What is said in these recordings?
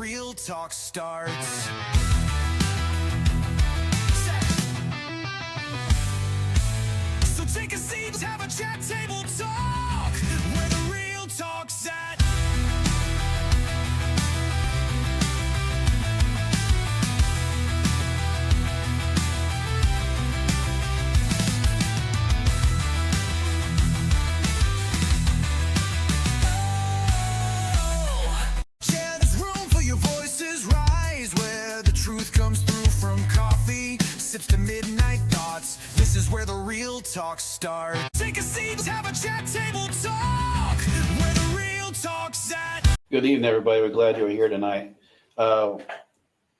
real talk starts. So take a seat, have a chat, table talk, where the real talk's at. Yeah, there's room for your voices rise, where the truth comes through from coffee sips to midnight thoughts. This is where the real talk starts. Take a seat, have a chat, table talk, where the real talk's at. Good evening, everybody. We're glad you're here tonight.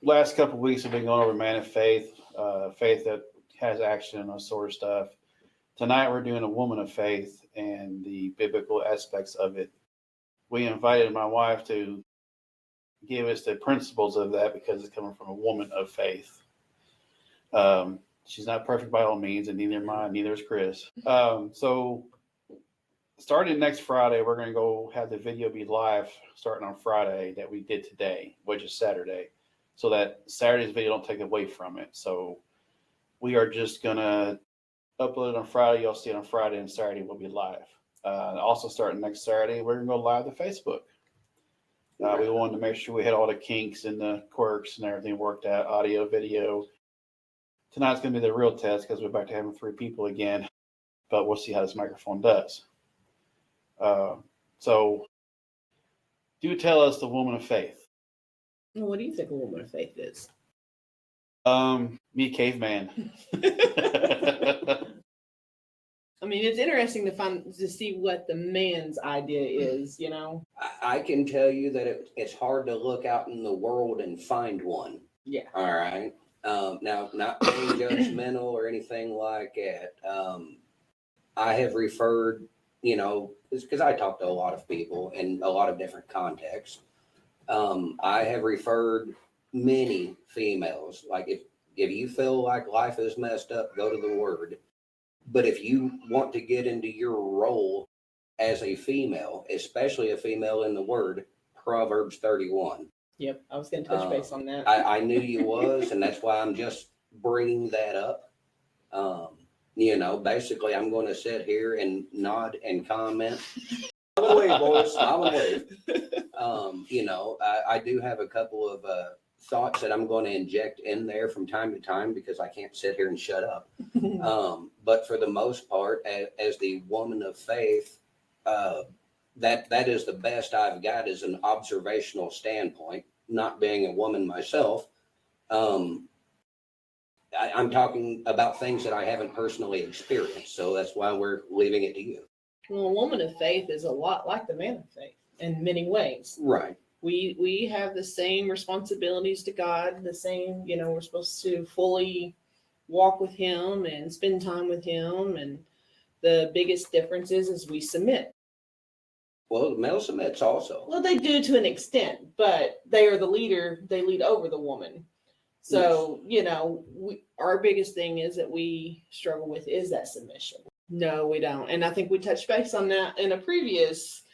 Last couple of weeks have been going over man of faith, faith that has action and that sort of stuff. Tonight we're doing a woman of faith and the biblical aspects of it. We invited my wife to give us the principles of that because it's coming from a woman of faith. She's not perfect by all means, and neither am I, neither is Chris. So starting next Friday, we're going to go have the video be live starting on Friday that we did today, which is Saturday, so that Saturday's video don't take away from it. So we are just going to upload it on Friday. You'll see it on Friday, and Saturday will be live. Also starting next Saturday, we're going to go live to Facebook. We wanted to make sure we had all the kinks and the quirks and everything worked out, audio, video. Tonight's going to be the real test because we're back to having 3 people again, but we'll see how this microphone does. So do tell us the woman of faith. Well, what do you think a woman of faith is? Me, caveman. I mean, it's interesting to see what the man's idea is, you know? I can tell you that it's hard to look out in the world and find one. Yeah. All right. Now, not being judgmental or anything like that. I have referred, because I talk to a lot of people in a lot of different contexts. I have referred many females. Like if you feel like life is messed up, go to the Word. But if you want to get into your role as a female, especially a female in the Word, Proverbs 31. Yep, I was going to touch base on that. I knew you was, and that's why I'm just bringing that up. Basically, I'm going to sit here and nod and comment. Smile and wave, boys. Smile and wave. I do have a couple of thoughts that I'm going to inject in there from time to time because I can't sit here and shut up. But for the most part, as the woman of faith, that is the best I've got as an observational standpoint, not being a woman myself. I'm talking about things that I haven't personally experienced. So that's why we're leaving it to you. Well, a woman of faith is a lot like the man of faith in many ways. Right. We have the same responsibilities to God, the same, we're supposed to fully walk with him and spend time with him. And the biggest difference is we submit. Well, the male submits also. Well, they do to an extent, but they are the leader. They lead over the woman. So, our biggest thing is that we struggle with is that submission. No, we don't. And I think we touched base on that in a previous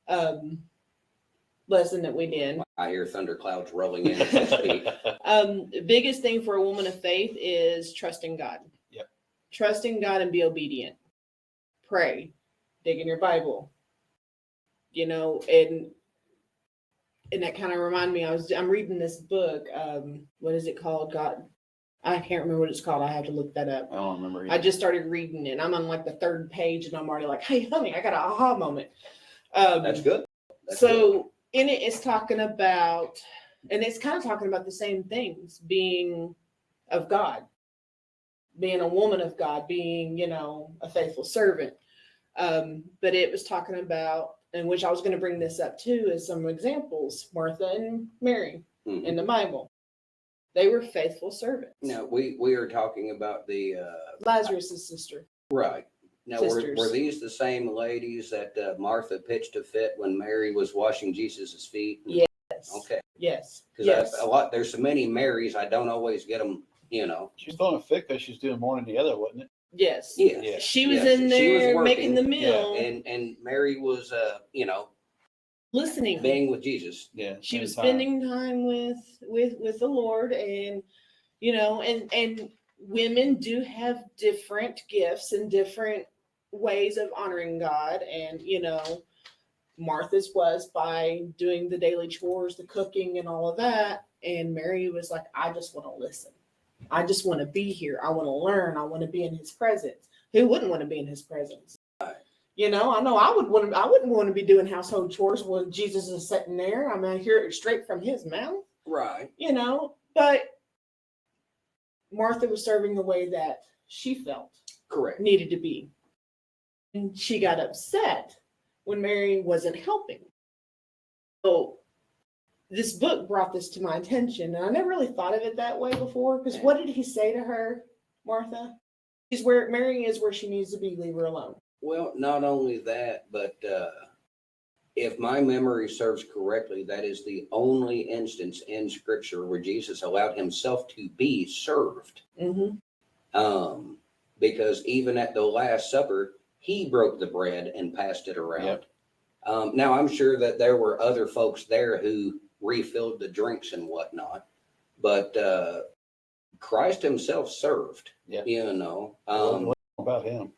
lesson that we did. I hear thunderclouds rolling in as I speak. The biggest thing for a woman of faith is trusting God. Yep. Trusting God and be obedient. Pray. Dig in your Bible. And that kind of reminded me, I'm reading this book. What is it called? God, I can't remember what it's called. I have to look that up. I don't remember either. I just started reading it. I'm on like the 3rd page and I'm already like, hey, honey, I got an aha moment. That's good. In it, it's talking about, and it's kind of talking about the same things, being of God, being a woman of God, being, a faithful servant. But it was talking about, and which I was going to bring this up too, is some examples, Martha and Mary in the Bible. They were faithful servants. Now, we are talking about the Lazarus' sister. Right. Now, were these the same ladies that Martha pitched a fit when Mary was washing Jesus's feet? Yes. Okay. Yes. Because there's so many Marys, I don't always get them, She's throwing a fit because she's doing more than the other, wasn't it? Yes. Yeah. She was in there she was working, making the meal. And Mary was, listening. being with Jesus. Yeah. She was time. spending time with the Lord, and and women do have different gifts and different ways of honoring God, and Martha's was by doing the daily chores, the cooking, and all of that, and Mary was like, I just want to listen. I just want to be here. I want to learn. I want to be in His presence. Who wouldn't want to be in His presence? I know I wouldn't want to be doing household chores when Jesus is sitting there. I mean, I hear it straight from His mouth. Right. But Martha was serving the way that she felt Correct. needed to be. And she got upset when Mary wasn't helping. So this book brought this to my attention, and I never really thought of it that way before, because what did He say to her, Martha? Mary is where she needs to be, leave her alone. Well, not only that, but if my memory serves correctly, that is the only instance in Scripture where Jesus allowed Himself to be served. Mm-hmm. Because even at the Last Supper, He broke the bread and passed it around. Yep. Now, I'm sure that there were other folks there who refilled the drinks and whatnot, but Christ Himself served. Yeah. It wasn't About Him.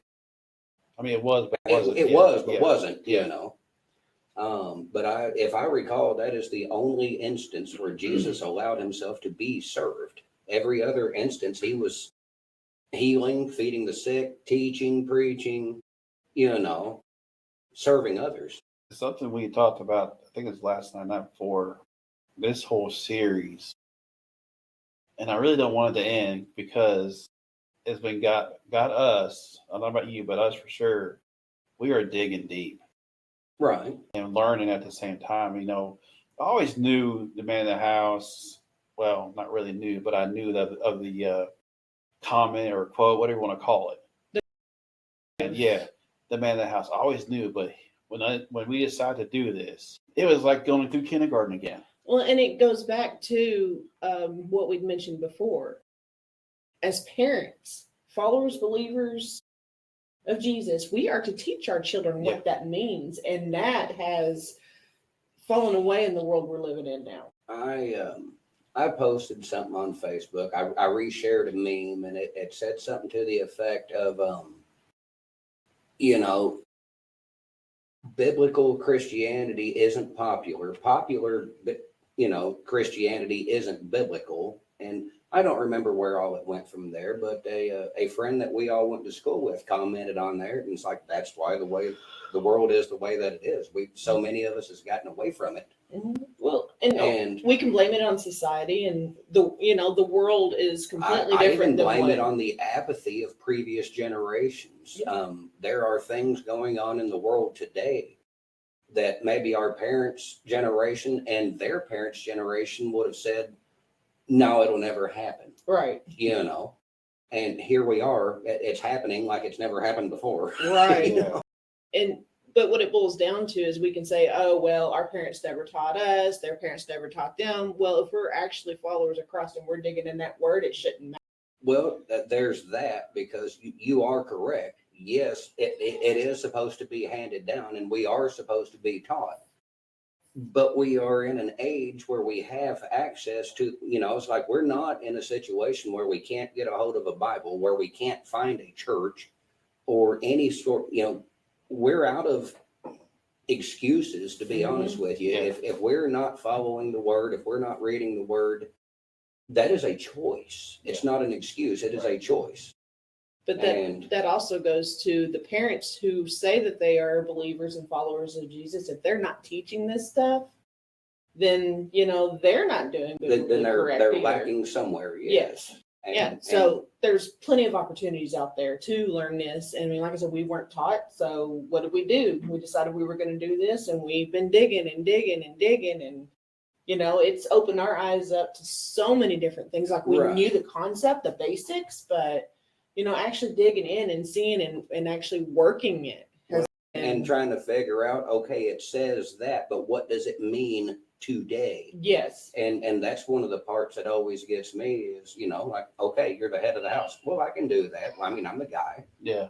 I mean, it was, but it was, but wasn't. But if I recall, that is the only instance where Jesus allowed Himself to be served. Every other instance, He was healing, feeding the sick, teaching, preaching, serving others. Something we talked about, I think it was last night before, this whole series. And I really don't want it to end because it's been got us, I don't know about you, but us for sure, we are digging deep. Right. And learning at the same time. I always knew the man in the house. Well, not really knew, but I knew that of the comment or quote, whatever you want to call it. And yeah, the man in the house. I always knew, but when we decided to do this, it was like going through kindergarten again. Well, and it goes back to what we'd mentioned before. As parents, followers, believers of Jesus, we are to teach our children what that means, and that has fallen away in the world we're living in now. I posted something on Facebook. I reshared a meme, and it said something to the effect of, biblical Christianity isn't popular. Popular, Christianity isn't biblical. And I don't remember where all it went from there, but a friend that we all went to school with commented on there, and it's like, that's why the world is the way that it is. So many of us has gotten away from it. Mm-hmm. Well, and we can blame it on society, and the world is completely different. I even blame it on the apathy of previous generations. Yeah. There are things going on in the world today that maybe our parents' generation and their parents' generation would have said, no, it'll never happen. Right. And here we are. It's happening like it's never happened before. Right. But what it boils down to is we can say, oh, well, our parents never taught us. Their parents never taught them. Well, if we're actually followers of Christ and we're digging in that word, it shouldn't matter. Well, there's that, because you are correct. Yes, it is supposed to be handed down, and we are supposed to be taught. But we are in an age where we have access to, it's like we're not in a situation where we can't get a hold of a Bible, where we can't find a church or any sort, we're out of excuses, to be honest with you. If we're not following the word, if we're not reading the word, that is a choice. It's not an excuse. It is a choice. But that also goes to the parents who say that they are believers and followers of Jesus. If they're not teaching this stuff, then they're not doing good. Then they're lacking somewhere. Yes. So there's plenty of opportunities out there to learn this. I mean, like I said, we weren't taught. So what did we do? We decided we were going to do this, and we've been digging and digging and digging, and it's opened our eyes up to so many different things. Like we knew the concept, the basics, but actually digging in and seeing and actually working it. And trying to figure out, okay, it says that, but what does it mean today? Yes. And that's one of the parts that always gets me is, like, okay, you're the head of the house. Well, I can do that. I mean, I'm the guy. Yeah.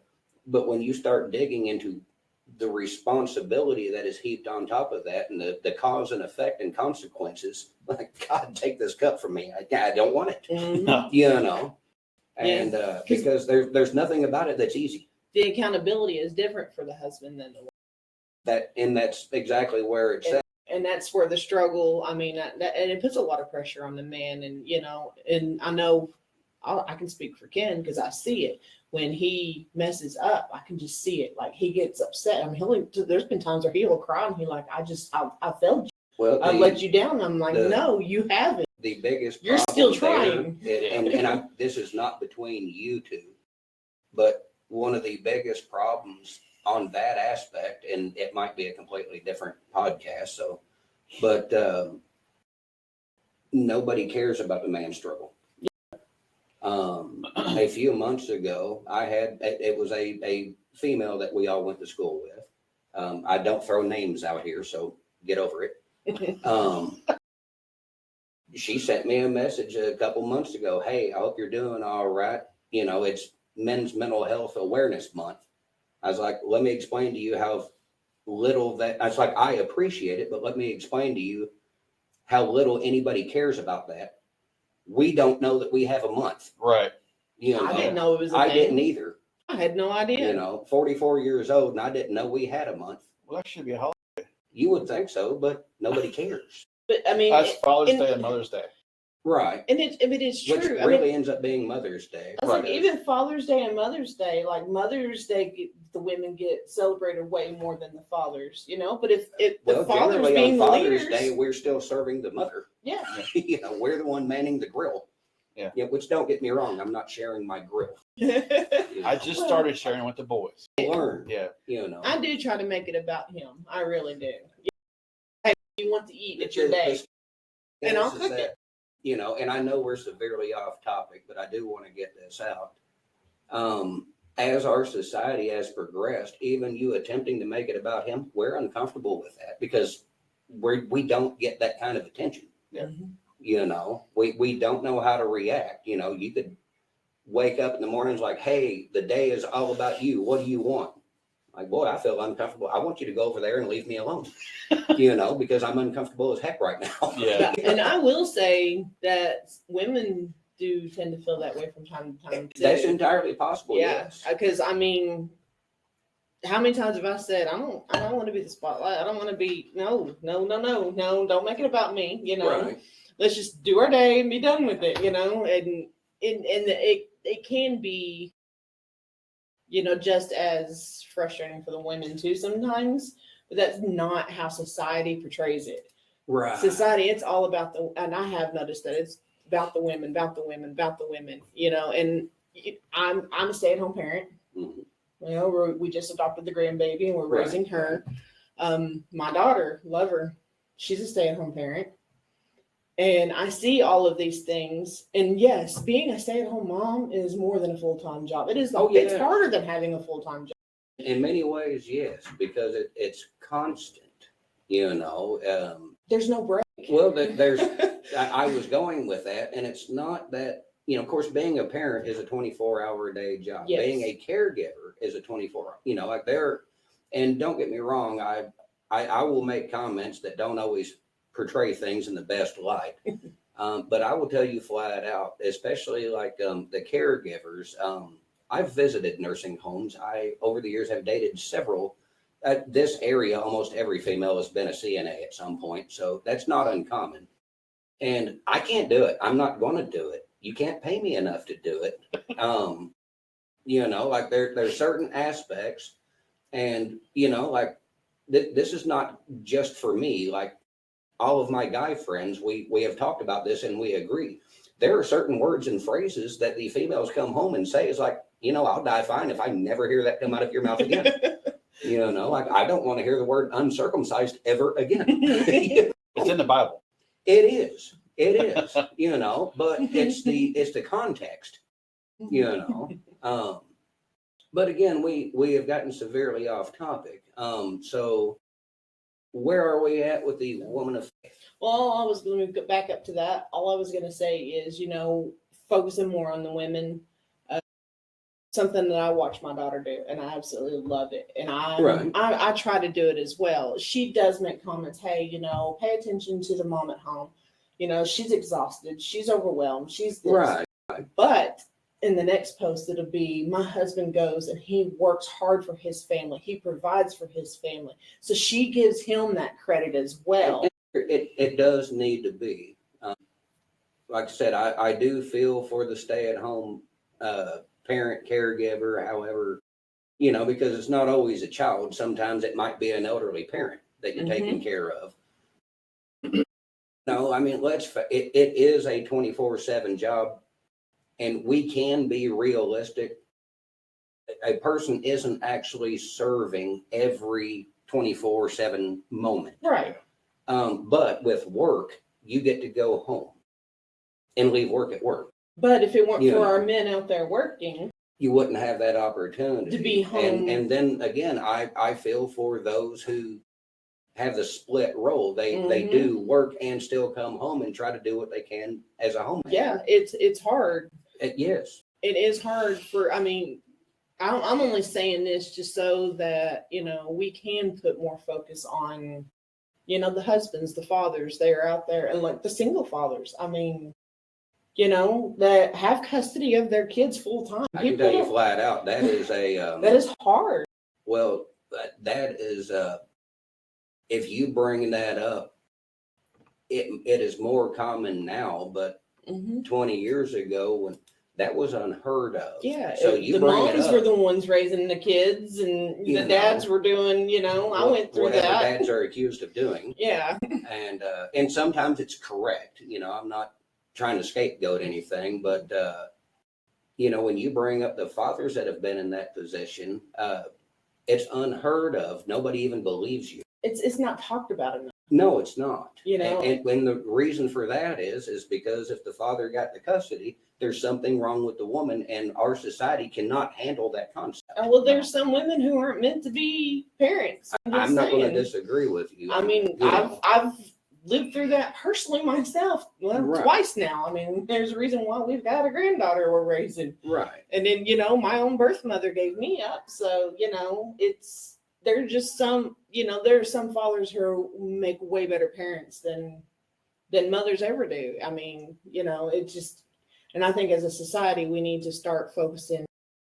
But when you start digging into the responsibility that is heaped on top of that, and the cause and effect and consequences, like, God, take this cup from me. I don't want it, Mhm. you know? And Yeah. because there's nothing about it that's easy. The accountability is different for the husband than the wife. That's exactly where it's at. And that's where the struggle, I mean, and it puts a lot of pressure on the man. And, and I know I can speak for Ken because I see it. When he messes up, I can just see it. Like, he gets upset. I mean, there's been times where he'll cry and he like, I failed you. Well, I let you down. I'm like, no, you haven't. The biggest You're still trying. This is not between you two, but one of the biggest problems on that aspect, and it might be a completely different podcast, but nobody cares about the man's struggle. A few months ago, it was a female that we all went to school with. I don't throw names out here, so get over it. She sent me a message a couple months ago. Hey, I hope you're doing all right. It's Men's Mental Health Awareness Month. I was like, let me explain to you how little that, I was like, I appreciate it, but let me explain to you how little anybody cares about that. We don't know that we have a month. Right. I didn't know it was a I thing. didn't either. I had no idea. 44 years old, and I didn't know we had a month. Well, that should be a holiday. You would think so, but nobody cares. But I mean, That's Father's Day and Mother's Day. Right. And it's true. Which really ends up being Mother's Day. I was like, even Father's Day and Mother's Day, like Mother's Day, the women get celebrated way more than the fathers, But if the fathers generally being on Father's leaders, Day, we're still serving the mother. Yeah. We're the one manning the grill. Yeah. Which, don't get me wrong, I'm not sharing my grill. I just started sharing with the boys. Learn. Yeah. I do try to make it about him. I really do. Hey, you want to eat, it's your day. And I'll cook it. And I know we're severely off topic, but I do want to get this out. As our society has progressed, even you attempting to make it about him, we're uncomfortable with that because we don't get that kind of attention. Yeah. We don't know how to react. You could wake up in the mornings like, hey, the day is all about you. What do you want? Like, boy, I feel uncomfortable. I want you to go over there and leave me alone, because I'm uncomfortable as heck right now. Yeah. And I will say that women do tend to feel that way from time to time too. That's entirely possible. Yeah. Yes. Because I mean, how many times have I said, I don't want to be the spotlight. I don't want to be, no, don't make it about me, Right. Let's just do our day and be done with it, and it can be, just as frustrating for the women too sometimes, but that's not how society portrays it. Right. Society, it's all about and I have noticed that it's about the women, and I'm a stay-at-home parent. Mm-hmm. We just adopted the grandbaby and we're raising her. My daughter, love her. She's a stay-at-home parent. And I see all of these things. And yes, being a stay-at-home mom is more than a full-time job. It is. It's harder than having a full-time job. In many ways, yes, because it's constant, There's no break. Well, I was going with that, and it's not that, of course, being a parent is a 24-hour a day job. Yes. Being a caregiver is a 24-hour, and don't get me wrong, I will make comments that don't always portray things in the best light. But I will tell you flat out, especially like the caregivers, I've visited nursing homes. I, over the years, have dated several. This area, almost every female has been a CNA at some point, so that's not uncommon. And I can't do it. I'm not going to do it. You can't pay me enough to do it. Like there's certain aspects, and this is not just for me. Like all of my guy friends, we have talked about this and we agree. There are certain words and phrases that the females come home and say is like, I'll die fine if I never hear that come out of your mouth again. Like I don't want to hear the word uncircumcised ever again. It's in the Bible. It is, but it's the context, but again, we have gotten severely off topic. So where are we at with the woman of faith? Well, let me go back up to that. All I was going to say is, focusing more on the women. something that I watch my daughter do, and I absolutely love it. And Right. I try to do it as well. She does make comments, hey, pay attention to the mom at home. She's exhausted, she's overwhelmed, she's this. Right. But in the next post, it'll be my husband goes and he works hard for his family. He provides for his family. So she gives him that credit as well. It does need to be. Like I said, I do feel for the stay-at-home parent, caregiver, however, because it's not always a child. Sometimes it might be an elderly parent that you're taking care of. No, I mean, it is a 24/7 job, and we can be realistic. A person isn't actually serving every 24/7 moment. Right. But with work, you get to go home and leave work at work. But if it weren't You for know. our men out there working, You wouldn't have that opportunity to be home. And then again, I feel for those who have the split role. They do work and still come home and try to do what they can as a homemaker. Yeah, it's hard. Yes. It is hard I'm only saying this just so that, we can put more focus on, the husbands, the fathers, they're out there, and like the single fathers. I mean, that have custody of their kids full time. I can tell you flat out, that is that is hard. Well, that is, if you bring that up, it is more common now, but 20 years ago when that was unheard of. Yeah. So the moms were the ones raising the kids, and the dads were doing, I went through whatever that. Dads are accused of doing. Yeah. And sometimes it's correct. I'm not trying to scapegoat anything, but when you bring up the fathers that have been in that position, it's unheard of. Nobody even believes you. It's not talked about enough. No, it's not. And when the reason for that is because if the father got the custody, there's something wrong with the woman, and our society cannot handle that concept. Well, there's some women who aren't meant to be parents. I'm not going to disagree with you. I mean, I've lived through that personally myself, twice now. I mean, there's a reason why we've got a granddaughter we're raising. Right. And then, my own birth mother gave me up. So, there's just some, there are some fathers who make way better parents than mothers ever do. I mean, it just, and I think as a society, we need to start focusing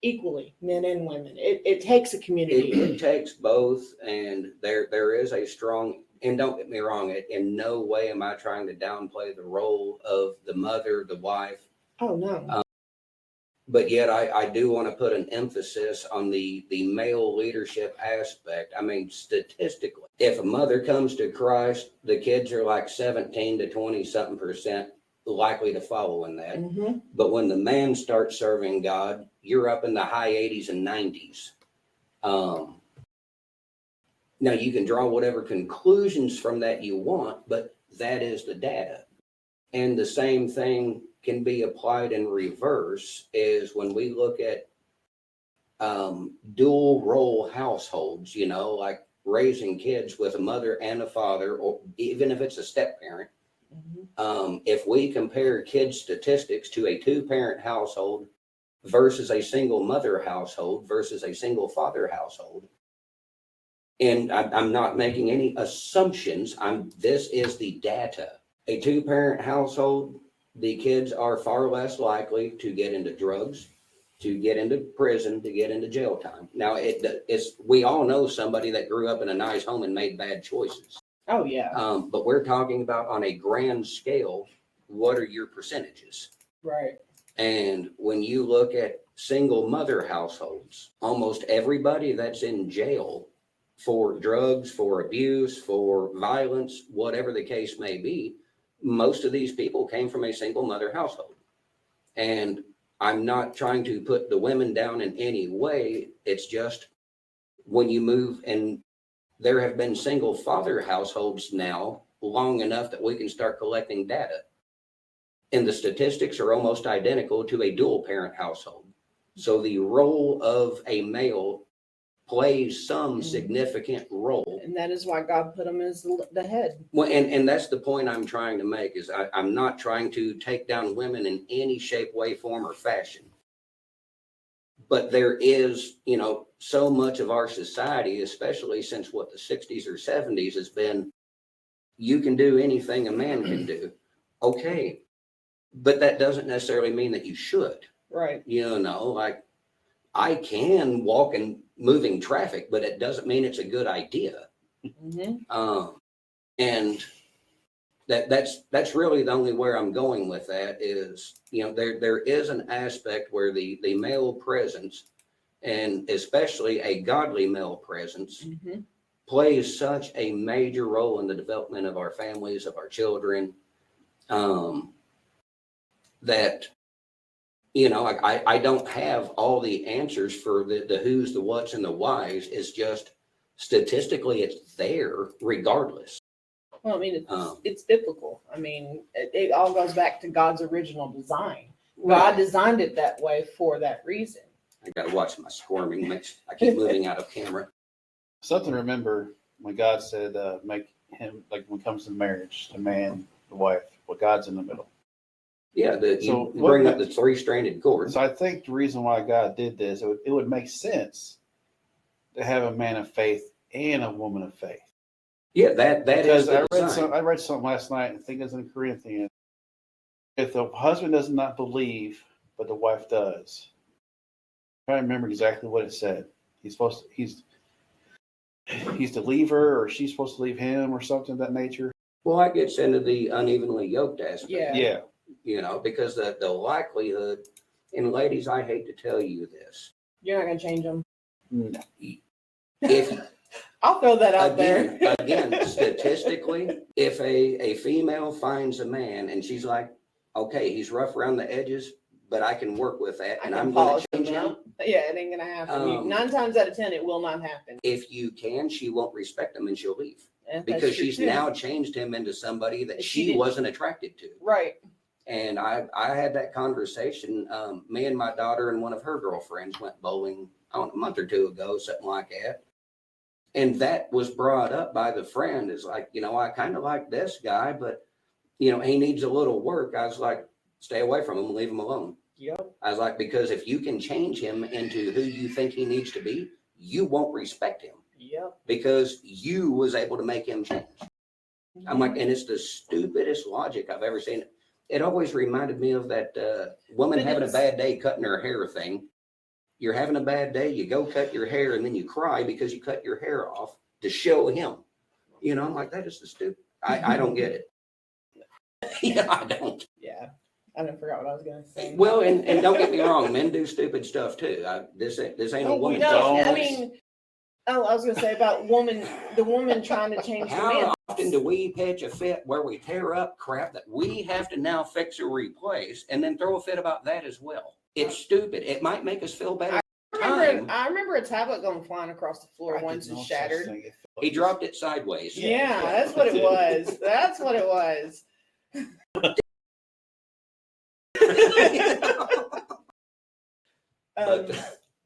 equally, men and women. It takes a community. It takes both, and there is a strong, and don't get me wrong, in no way am I trying to downplay the role of the mother, the wife. Oh, no. But yet I do want to put an emphasis on the male leadership aspect. I mean, statistically, if a mother comes to Christ, the kids are like 17 to 20-something% likely to follow in that. But when the man starts serving God, you're up in the high 80s and 90s. Now, you can draw whatever conclusions from that you want, but that is the data. And the same thing can be applied in reverse is when we look at dual role households, like raising kids with a mother and a father, or even if it's a step parent. If we compare kids' statistics to a two-parent household versus a single mother household versus a single father household, and I'm not making any assumptions, this is the data. A two-parent household, the kids are far less likely to get into drugs, to get into prison, to get into jail time. Now, we all know somebody that grew up in a nice home and made bad choices. Oh, yeah. But we're talking about on a grand scale, what are your percentages? Right. And when you look at single mother households, almost everybody that's in jail for drugs, for abuse, for violence, whatever the case may be, most of these people came from a single mother household. And I'm not trying to put the women down in any way. It's just when you move, and there have been single father households now long enough that we can start collecting data. And the statistics are almost identical to a dual parent household. So the role of a male plays some significant role. And that is why God put him as the head. Well, and that's the point I'm trying to make is I'm not trying to take down women in any shape, way, form, or fashion. But there is, so much of our society, especially since what the 60s or 70s has been, you can do anything a man can do. Okay. But that doesn't necessarily mean that you should. Right. Like I can walk in moving traffic, but it doesn't mean it's a good idea. Mm-hmm. And that's really the only where I'm going with that is, there is an aspect where the male presence, and especially a godly male presence, Mm-hmm. plays such a major role in the development of our families, of our children, that, I don't have all the answers for the who's, the what's, and the whys. It's just statistically it's there regardless. Well, I mean, it's biblical. I mean, it all goes back to God's original design. God designed it that way for that reason. I got to watch my squirming. I keep moving out of camera. Something to remember when God said, make him, like when it comes to marriage, the man, the wife, well, God's in the middle. Yeah, you bring up the three-stranded cord. So I think the reason why God did this, it would make sense to have a man of faith and a woman of faith. Yeah, that is the design. I read something last night, I think it's in Corinthians. If the husband does not believe, but the wife does, I can't remember exactly what it said. He's to leave her, or she's supposed to leave him, or something of that nature. Well, that gets into the unevenly yoked aspect. Yeah. Because the likelihood, and ladies, I hate to tell you this. You're not going to change them. No. If I'll throw that out there. Again, statistically, if a female finds a man and she's like, okay, he's rough around the edges, but I can work with that, and I'm going to change him. Yeah, it ain't going to happen. 9 times out of 10, it will not happen. If you can, she won't respect him and she'll leave. Yeah, because she's now changed him into somebody that she wasn't attracted to. Right. And I had that conversation. Me and my daughter and one of her girlfriends went bowling a month or 2 ago, something like that. And that was brought up by the friend. Is like, I kind of like this guy, but, he needs a little work. I was like, stay away from him, leave him alone. Yep. I was like, because if you can change him into who you think he needs to be, you won't respect him. Yep. Because you was able to make him change. I'm like, and it's the stupidest logic I've ever seen. It always reminded me of that woman having a bad day cutting her hair thing. You're having a bad day, you go cut your hair, and then you cry because you cut your hair off to show him. I'm like, that is the stupid. I don't get it. Yeah, I don't. Yeah. I didn't forget what I was going to say. Well, and don't get me wrong, men do stupid stuff too. This ain't a woman. No, I mean, I was going to say about the woman trying to change the man. How often do we pitch a fit where we tear up crap that we have to now fix or replace, and then throw a fit about that as well? It's stupid. It might make us feel better. I remember a tablet going flying across the floor once and shattered. He dropped it sideways. Yeah, that's what it was. That's what it was.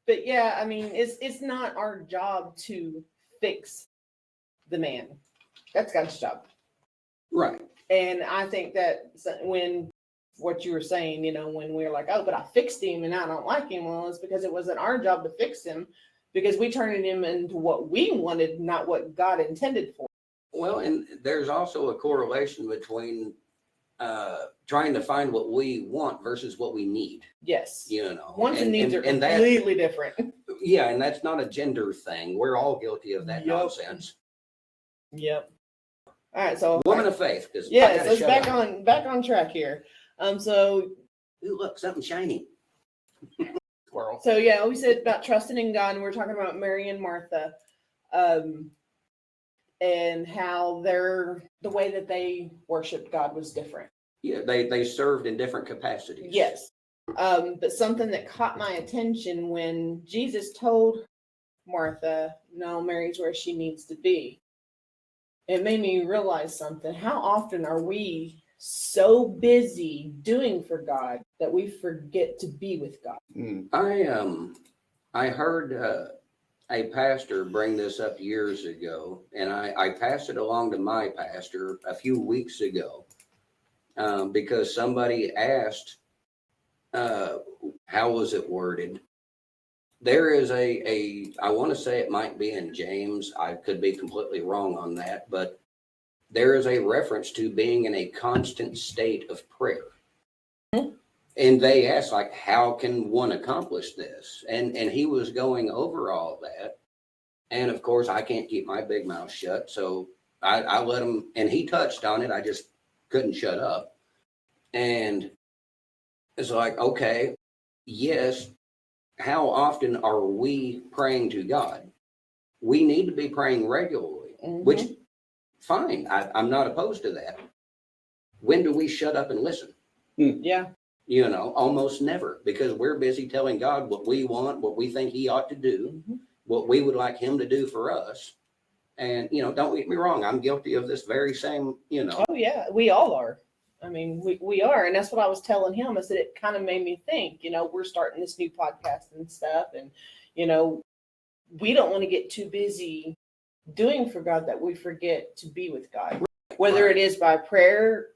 But yeah, I mean, it's not our job to fix the man. That's God's job. Right. And I think that when what you were saying, when we're like, oh, but I fixed him and I don't like him. Well, it's because it wasn't our job to fix him, because we turned him into what we wanted, not what God intended for. Well, and there's also a correlation between trying to find what we want versus what we need. Yes. Wants and needs are completely different. Yeah, and that's not a gender thing. We're all guilty of that nonsense. Yep. All right, so woman of faith. Yes, let's back on track here. So ooh, look, something shiny. Squirrel. So yeah, we said about trusting in God, and we're talking about Mary and Martha, and how the way that they worshiped God was different. Yeah, they served in different capacities. Yes. But something that caught my attention when Jesus told Martha, no, Mary's where she needs to be. It made me realize something. How often are we so busy doing for God that we forget to be with God? I heard a pastor bring this up years ago, and I passed it along to my pastor a few weeks ago, because somebody asked, how was it worded? there is I want to say it might be in James. I could be completely wrong on that, but there is a reference to being in a constant state of prayer. And they asked, like, how can one accomplish this? And he was going over all that. And of course, I can't keep my big mouth shut. So I let him, and he touched on it. I just couldn't shut up. And it's like, okay, yes, how often are we praying to God? We need to be praying regularly, which, fine, I'm not opposed to that. When do we shut up and listen? Yeah. You know, almost never, because we're busy telling God what we want, what we think he ought to do, what we would like him to do for us. And, you know, don't get me wrong, I'm guilty of this very same, you know. Oh, yeah, we all are. I mean, we are. And that's what I was telling him. I said, it kind of made me think, you know, we're starting this new podcast and stuff. And, you know, we don't want to get too busy doing for God that we forget to be with God, whether it is by prayer,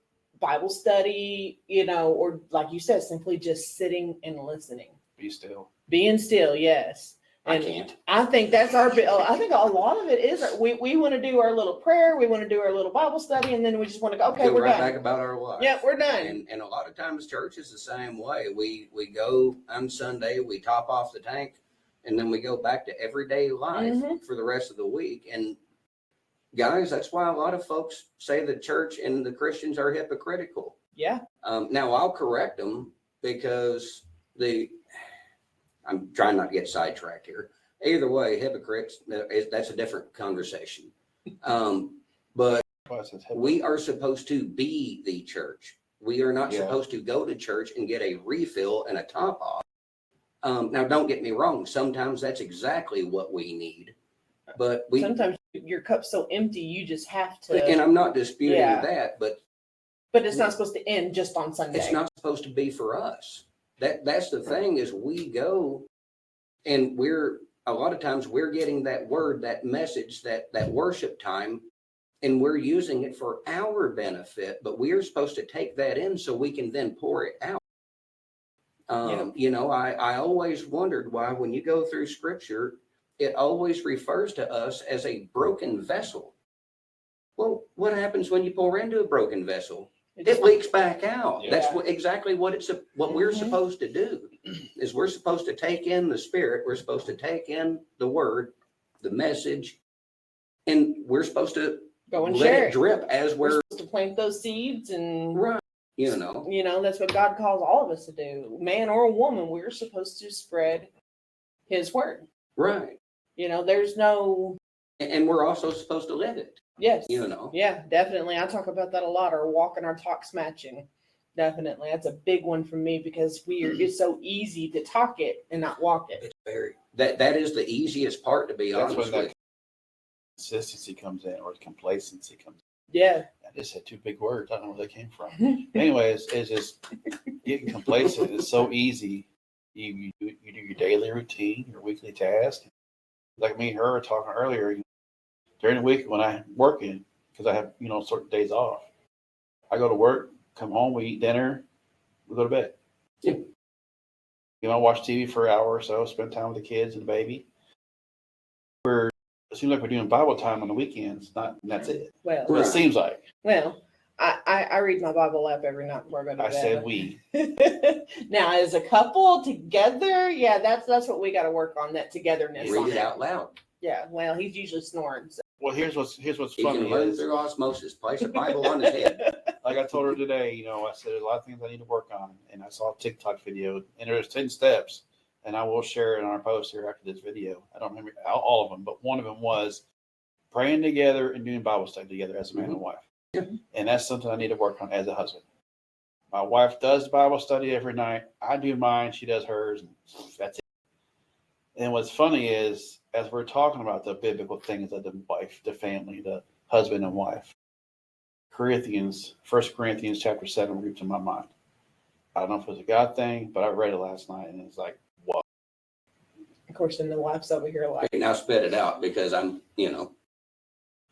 Bible study, you know, or like you said, simply just sitting and listening. Be still. Being still, yes. And I can't. I think that's I think a lot of it is we want to do our little prayer, we want to do our little Bible study, and then we just want to go, okay, we're right done. back about our life. Yeah, we're done. And a lot of times church is the same way. We go on Sunday, we top off the tank, and then we go back to everyday life for the rest of the week. And guys, that's why a lot of folks say the church and the Christians are hypocritical. Yeah. Now I'll correct them because I'm trying not to get sidetracked here. Either way, hypocrites, that's a different conversation. But we are supposed to be the church. We are not supposed to go to church and get a refill and a top off. Now, don't get me wrong. Sometimes that's exactly what we need. But sometimes your cup's so empty, you just have to. And I'm not disputing that, but it's not supposed to end just on Sunday. It's not supposed to be for us. That's the thing is we go and a lot of times we're getting that word, that message, that worship time, and we're using it for our benefit, but we are supposed to take that in so we can then pour it out. You know, I always wondered why when you go through scripture, it always refers to us as a broken vessel. Well, what happens when you pour into a broken vessel? It leaks back out. Yeah. That's exactly what we're supposed to do. Is we're supposed to take in the Spirit. We're supposed to take in the Word, the message, and we're supposed to go and let share it drip as we're supposed to plant those seeds and right. You know, that's what God calls all of us to do, man or a woman. We're supposed to spread His word. Right. You know, there's no. And we're also supposed to live it. Yes. You know. Yeah, definitely. I talk about that a lot. Our walk and our talks matching. Definitely. That's a big one for me because it's so easy to talk it and not walk it. It's very that is the easiest part, to be honest with you. Consistency comes in, or complacency comes in. Yeah. I just said two big words. I don't know where they came from. Anyways, it's just getting complacent. It's so easy. You do your daily routine, your weekly task. Like me and her were talking earlier, during the week when I'm working, because I have, certain days off, I go to work, come home, we eat dinner, we go to bed. Yeah. Watch TV for an hour or so, spend time with the kids and the baby. It seems like we're doing Bible time on the weekends, and that's it. Well, It seems like. Well, I read my Bible app every night before I go to bed. I said we. Now, as a couple together, yeah, that's what we got to work on, that togetherness. Read it out loud. Yeah, well, he's usually snoring. So. Well, here's what's He funny can learn is, through osmosis. Place a Bible on his head. like I told her today, I said there's a lot of things I need to work on, and I saw a TikTok video, and there's 10 steps, and I will share it on our post here after this video. I don't remember all of them, but one of them was praying together and doing Bible study together as a man and wife. Mm-hmm. And that's something I need to work on as a husband. My wife does Bible study every night. I do mine. She does hers. And that's it. And what's funny is, as we're talking about the biblical things of the wife, the family, the husband and wife, 1 Corinthians chapter 7 reads in my mind. I don't know if it was a God thing, but I read it last night, and it's like, what? Of course, and the wife's over here like. Now spit it out, because I'm,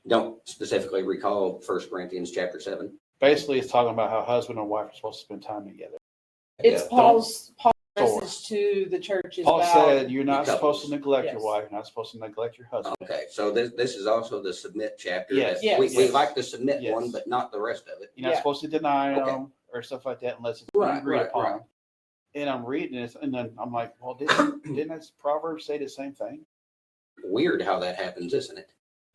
don't specifically recall 1 Corinthians chapter 7. Basically, it's talking about how husband and wife are supposed to spend time together. It's Paul's message to the church is Paul about, said you're not the supposed to couples. neglect your Yes. wife. You're not supposed to neglect your husband. Okay, so this is also the submit chapter. Yes. that we Yes. like the submit Yes. one, but not the rest of it. You're not Yeah. supposed to deny Okay. them or stuff like that unless it's Right, agreed right, upon. right. And I'm reading this, and then I'm like, well, didn't that Proverbs say the same thing? Weird how that happens, isn't it?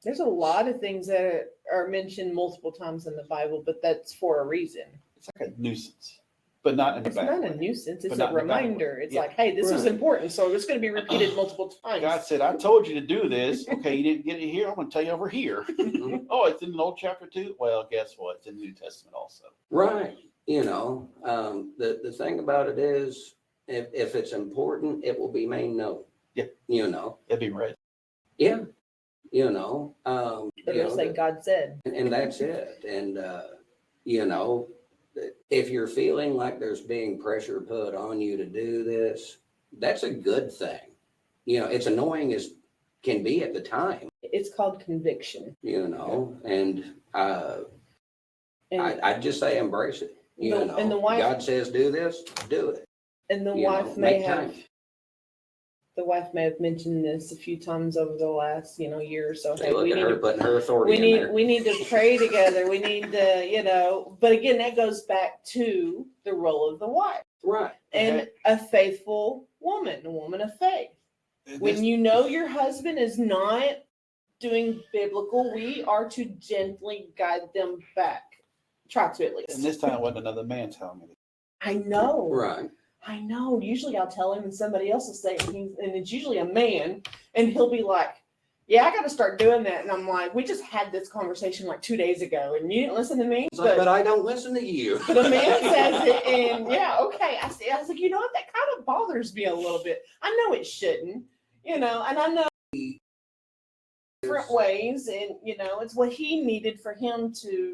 there's a lot of things that are mentioned multiple times in the Bible, but that's for a reason. It's like a nuisance, but not in the It's bad not way. a nuisance. It's But not a in a bad way. reminder. It's Yeah. like, hey, this was Right. important, so it's going to be repeated multiple times. God said, I told you to do this. Okay, you didn't get it here. I'm going to tell you over here. Mhm. Oh, it's in the Old chapter too? Well, guess what? It's in the New Testament also. Right. The thing about it is, if it's important, it will be made known. Yeah. It'd be right. Yeah. But it'll say God said. and that's it. And, if you're feeling like there's being pressure put on you to do this, that's a good thing. It's annoying as can be at the time, It's called conviction. and And, I'd just say embrace it. And the wife- God says do this, do it. and the you know, wife may make have time. the wife may have mentioned this a few times over the last year or so. Say, Hey, look we at need her to putting her authority in there. we need to pray together. We need to, but again, that goes back to the role of the wife Right. and a faithful woman, a woman of faith. When you know your husband is not doing biblical, we are to gently guide them back. Try to at And least. this time it wasn't another man telling me. I know. Right. I know. Usually I'll tell him and somebody else will say it, and it's usually a man, and he'll be like, yeah, I got to start doing that. And I'm like, we just had this conversation like 2 days ago, and you didn't listen to me. It's like, but I don't listen to you. But a man says it, and yeah, okay. I was like, you know what? That kind of bothers me a little bit. I know it shouldn't, and I know different ways, and it's what he needed for him to.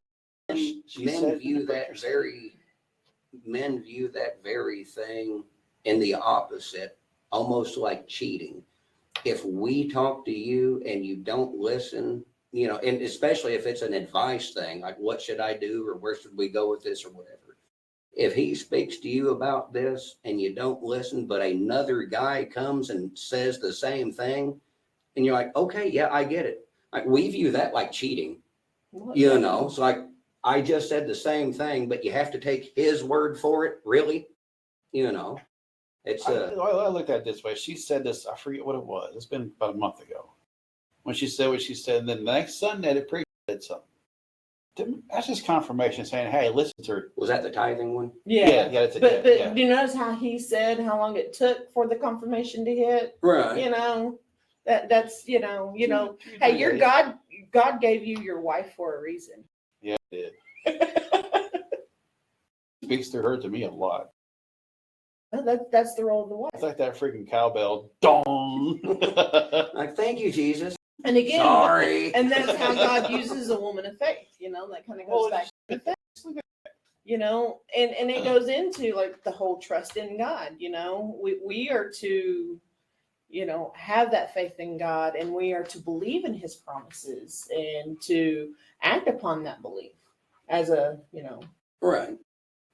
Men view that very thing in the opposite, almost like cheating. If we talk to you and you don't listen, and especially if it's an advice thing, like what should I do or where should we go with this or whatever. If he speaks to you about this and you don't listen, but another guy comes and says the same thing, and you're like, okay, yeah, I get it. Like, we view that like cheating, It's like, I just said the same thing, but you have to take his word for it. Really? It's I looked at it this way. She said this, I forget what it was. It's been about a month ago. When she said what she said, and then the next Sunday the preacher said something. That's just confirmation saying, hey, listen to her. was that the tithing one? Yeah. But But do you notice how he said how long it took for the confirmation to hit? Right. That's hey, your God gave you your wife for a reason. Yeah, it did. Speaks to her to me a lot. That's the role of the wife. It's like that freaking cowbell. Dong. Like, thank you, Jesus. And again, Sorry. and that's how God uses a woman of faith. That kind of goes back to faith. And it goes into like the whole trust in God. We are to have that faith in God, and we are to believe in his promises and to act upon that belief as a Right.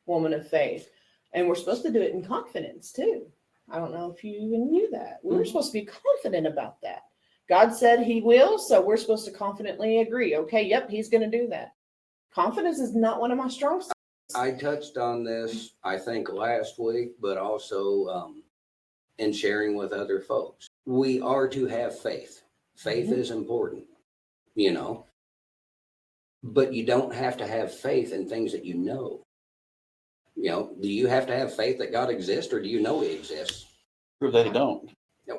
woman of faith. And we're supposed to do it in confidence too. I don't know if you even knew that. We were supposed to be confident about that. God said he will, so we're supposed to confidently agree. Okay, yep, he's going to do that. Confidence is not one of my strong suits. I touched on this, I think, last week, but also in sharing with other folks. We are to have faith. Faith is important, but you don't have to have faith in things that you know. Do you have to have faith that God exists, or do you know he exists? Prove that he don't.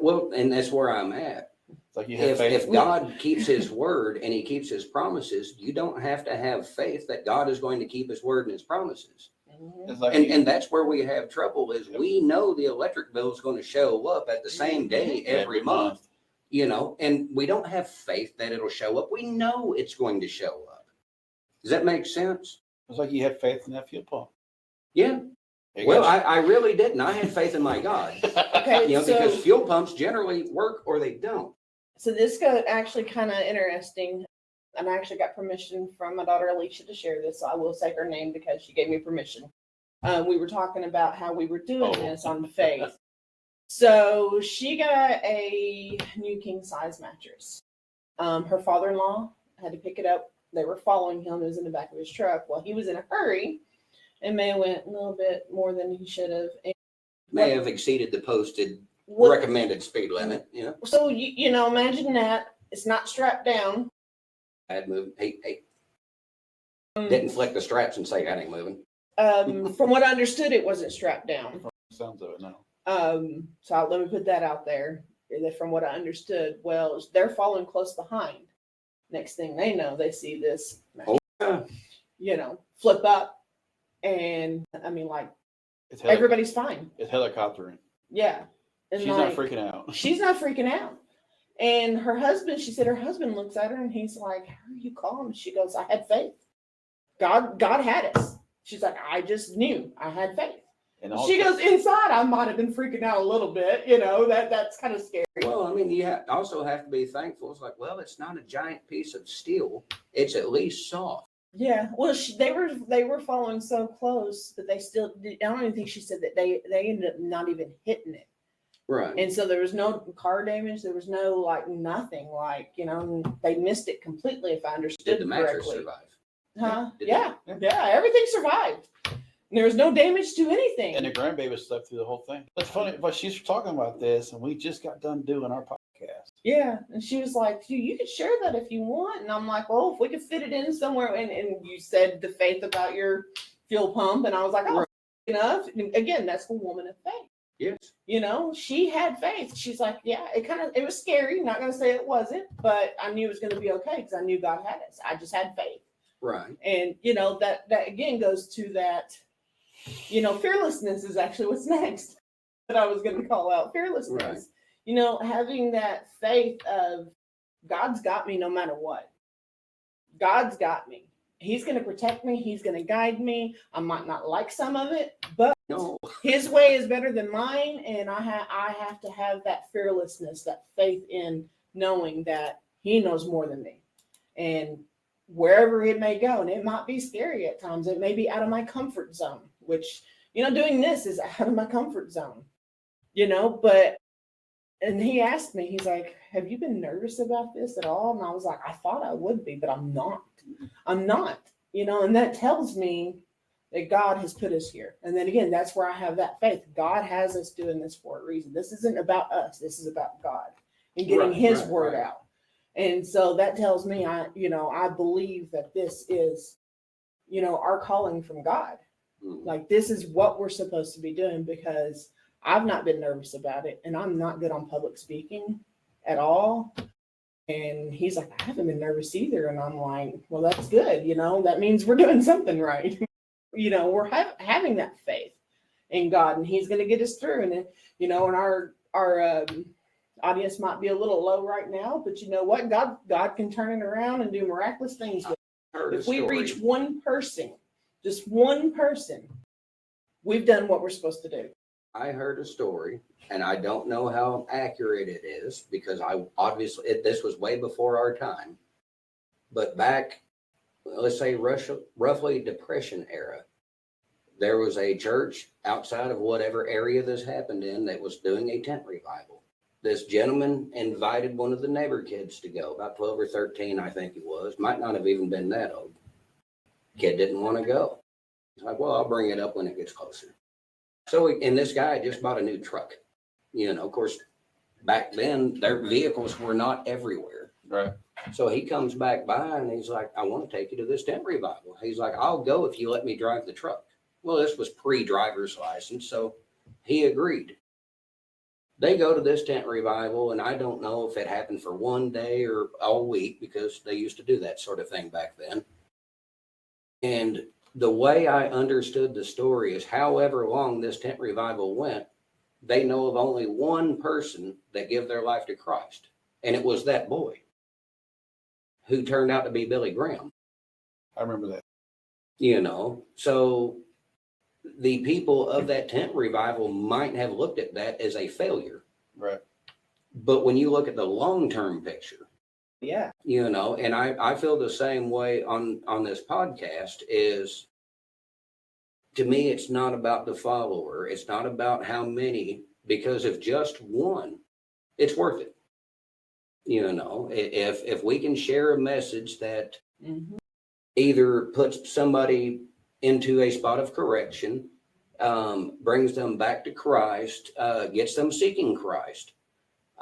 Well, and that's where I'm at. It's like you have If God keeps his word and he keeps his promises, you don't have to have faith that God is going to keep his word and his promises. It's like And that's where we have trouble is we know the electric bill is going to show up at the same day every month, and we don't have faith that it'll show up. We know it's going to show up. Does that make sense? It's like you had faith in that fuel pump. Yeah. Well, I really didn't. I had faith in my God. Okay, Because fuel pumps generally work or they don't. So this got actually kind of interesting. And I actually got permission from my daughter Alicia to share this. So I will say her name because she gave me permission. We were talking about how we were doing Oh. this on faith. So she got a new king size mattress. Her father-in-law had to pick it up. They were following him. It was in the back of his truck. Well, he was in a hurry and may have went a little bit more than he should have. And May have exceeded the posted what- recommended speed limit, you know. So, you know, imagine that. It's not strapped down. I had moved. Hey. Didn't flick the straps and say I ain't moving. From what I understood, it wasn't strapped down. Sounds of it now. So let me put that out there. From what I understood, well, they're following close behind. Next thing they know, they see this, you know, flip up, and I mean, like everybody's fine. It's helicoptering. Yeah, and She's not freaking out. She's not freaking out. And her husband, she said, her husband looks at her and he's like, "How are you calm?" She goes, "I had faith. God had us." She's like, "I just knew I had faith." And she goes, "Inside, I might have been freaking out a little bit, you know, that's kind of scary." Well, I mean, you also have to be thankful. It's like, well, it's not a giant piece of steel. It's at least soft. Yeah. Well, they were following so close that they still. I don't even think she said that they ended up not even hitting it. Right. And so there was no car damage. There was no like nothing. Like, you know, they missed it completely. If I understood Did the mattress correctly. survive? Huh? Yeah. Yeah. Everything survived. And there was no damage to anything. And the grandbaby slept through the whole thing. That's funny, but she's talking about this, and we just got done doing our podcast. Yeah, and she was like, you could share that if you want. And I'm like, well, if we could fit it in somewhere. And you said the faith about your fuel pump. And I was like, oh, right. Enough. And again, that's the woman of faith. Yes. You know, she had faith. She's like, yeah, it was scary. Not going to say it wasn't, but I knew it was going to be okay because I knew God had us. I just had faith. Right. And, you know, that again goes to that, you know, fearlessness is actually what's next that I was going to call out. Fearlessness. Right. You know, having that faith of God's got me no matter what. God's got me. He's going to protect me. He's going to guide me. I might not like some of it, but No. His way is better than mine. And I have to have that fearlessness, that faith in knowing that He knows more than me. And wherever it may go, and it might be scary at times, it may be out of my comfort zone, which, you know, doing this is out of my comfort zone, you know, but, and he asked me, he's like, "Have you been nervous about this at all?" And I was like, "I thought I would be, but I'm not, you know," and that tells me that God has put us here. And then again, that's where I have that faith. God has us doing this for a reason. This isn't about us. This is about God and getting His word out. And so that tells me, I believe that this is, you know, our calling from God. Like, this is what we're supposed to be doing, because I've not been nervous about it, and I'm not good on public speaking at all. And he's like, "I haven't been nervous either." And I'm like, well, that's good. You know, that means we're doing something right. You know, we're having that faith in God, and He's going to get us through. And, you know, and our audience might be a little low right now, but you know what? God can turn it around and do miraculous things. If we reach one person, just one person, we've done what we're supposed to do. I heard a story, and I don't know how accurate it is, because this was way before our time, but back, let's say roughly Depression era, there was a church outside of whatever area this happened in that was doing a tent revival. This gentleman invited one of the neighbor kids to go, about 12 or 13, I think it was. Might not have even been that old. Kid didn't want to go. He's like, "Well, I'll bring it up when it gets closer." So, and this guy just bought a new truck. You know, of course, back then, their vehicles were not everywhere. Right. So he comes back by and he's like, "I want to take you to this tent revival." He's like, "I'll go if you let me drive the truck." Well, this was pre-driver's license, so he agreed. They go to this tent revival, and I don't know if it happened for one day or all week, because they used to do that sort of thing back then. And the way I understood the story is, however long this tent revival went, they know of only one person that gave their life to Christ. And it was that boy who turned out to be Billy Graham. I remember that. You know, so the people of that tent revival might have looked at that as a failure. Right. But when you look at the long-term picture, Yeah. you know, and I feel the same way on this podcast, is to me, it's not about the follower. It's not about how many, because if just one, it's worth it. You know, if we can share a message that Mhm. either puts somebody into a spot of correction, brings them back to Christ, gets them seeking Christ.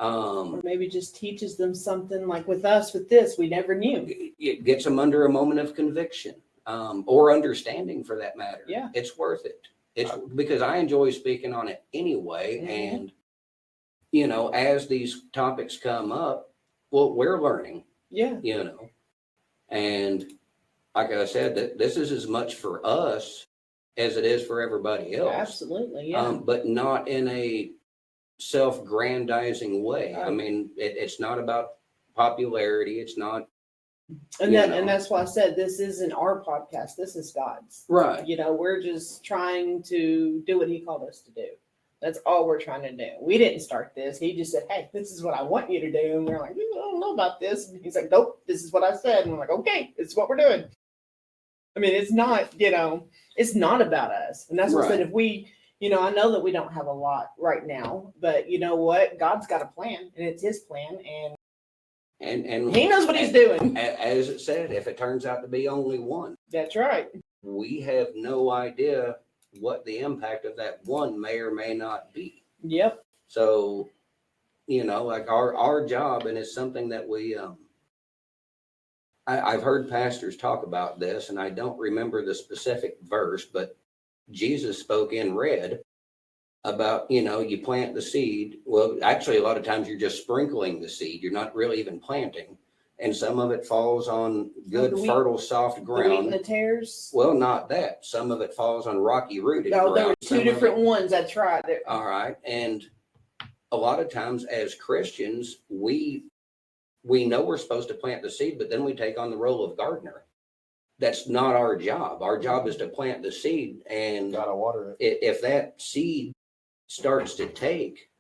Or maybe just teaches them something like with us, with this, we never knew. It gets them under a moment of conviction, or understanding for that matter. Yeah. It's worth it. It's because I enjoy speaking on it anyway. Mhm. And, you know, as these topics come up, well, we're learning, Yeah. you know, and like I said, that this is as much for us as it is for everybody else. Absolutely. Yeah. But not in a self-grandizing way. I Right. mean, it's not about popularity. It's not, And you then, know. and that's why I said this isn't our podcast. This is God's. right. You know, we're just trying to do what He called us to do. That's all we're trying to do. We didn't start this. He just said, "Hey, this is what I want you to do." And we're like, "I don't know about this." And He's like, "Nope, this is what I said." And we're like, "Okay, this is what we're doing." I mean, it's not, you know, it's not about us. And that's what I said. Right. If we, you know, I know that we don't have a lot right now, but you know what? God's got a plan, and it's His plan, and And He knows what He's doing. As it said, if it turns out to be only one, That's right. we have no idea what the impact of that one may or may not be. Yep. So, you know, like our job, and it's something that we, I've heard pastors talk about this, and I don't remember the specific verse, but Jesus spoke in red about, you know, you plant the seed. Well, actually, a lot of times you're just sprinkling the seed. You're not really even planting. And some of it falls on good, The wheat- fertile, soft The wheat and ground. the tares. Well, not that. Some of it falls on rocky, rooted Oh, there were ground. two Some of different it- ones. That's right. All right. And a lot of times as Christians, we know we're supposed to plant the seed, but then we take on the role of gardener. That's not our job. Our job is to plant the seed. And Gotta water it. if that seed starts to take,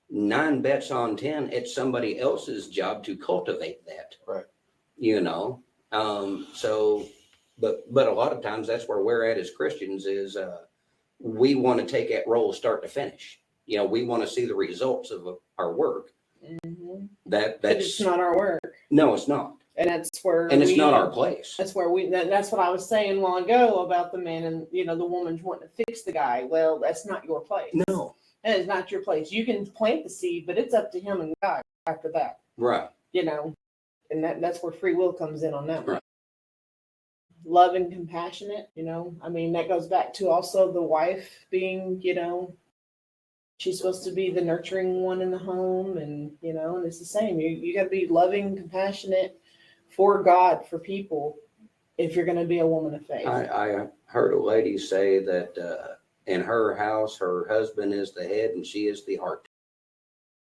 9 bets on 10, it's somebody else's job to cultivate that. Right. You know, so, but a lot of times that's where we're at as Christians is, we want to take that role start to finish. You know, we want to see the results of our work. Mhm. But But it's not our work, no, it's not. and that's where. And it's not our place. That's where that's what I was saying a while ago about the man and, you know, the woman's wanting to fix the guy. Well, that's not your place. No. That is not your place. You can plant the seed, but it's up to him and God after that. Right. You know, and that's where free will comes in on that one. Right. Love and compassionate, you know. I mean, that goes back to also the wife being, you know, she's supposed to be the nurturing one in the home, and you know, and it's the same. You got to be loving, compassionate for God, for people, if you're going to be a woman of faith. I heard a lady say that in her house, her husband is the head and she is the heart.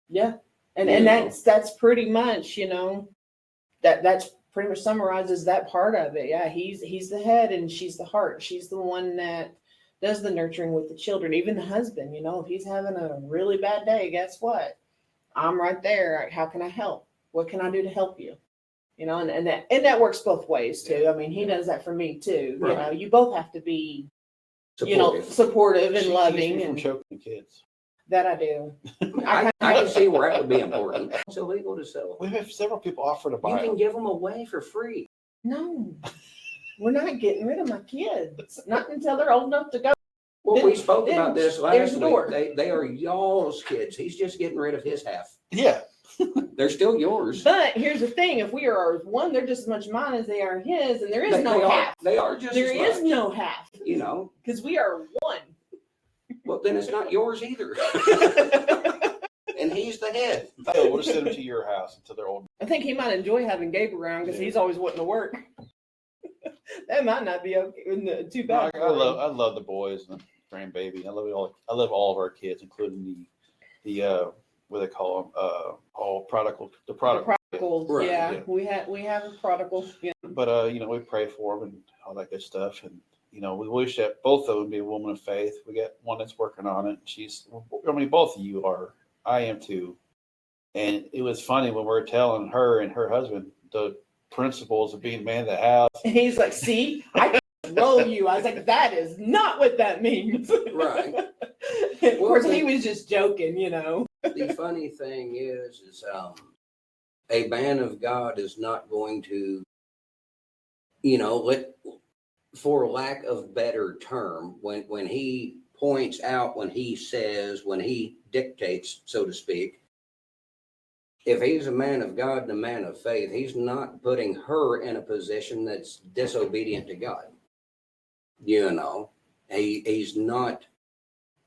Yeah, and You know. that's pretty much, you know, that's pretty much summarizes that part of it. Yeah, he's the head and she's the heart. She's the one that does the nurturing with the children. Even the husband, you know, if he's having a really bad day, guess what? I'm right there. How can I help? What can I do to help you? You know, and that works both ways too. I mean, he does that for me too. You know, Right. you both have to be, you know, Supportive. supportive and She keeps loving, me from and choking kids. that I do. I can see where that would be important. It's illegal to sell. We have several people offer to You buy can them. give them away for free. No, we're not getting rid of my kids. Not until they're old enough to go. Well, we spoke about this There's last the door. week. They are y'all's kids. He's just getting rid of his half. Yeah. They're still yours. But here's the thing: if we are one, they're just as much mine as they are his, and there is They no are, half. They are just There as is much, no half you know. because we are one. Well, then it's not yours either. And he's the head. No, we'll send them to your house until they're old. I think he might enjoy having Gabe around because he's always wanting to work. That might not be okay. Too No, bad. I love the boys and the grandbaby. I love it all. I love all of our kids, including the what do they call them? All prodigal. The The prodigal. prodigals. Right, Yeah, yeah. we have a prodigal. Yeah. But you know, we pray for them and all that good stuff. And you know, we wish that both of them be a woman of faith. We got one that's working on it. She's, I mean, both of you are. I am too. And it was funny when we were telling her and her husband the principles of being man of the house. And he's like, "See, I roll you. I was like, that is not what that means. Right. Of course, he was just joking, you know. The funny thing is a man of God is not going to, you know, for lack of better term, when he points out, when he says, when he dictates, so to speak, if he's a man of God and a man of faith, he's not putting her in a position that's disobedient to God. You know, he's not,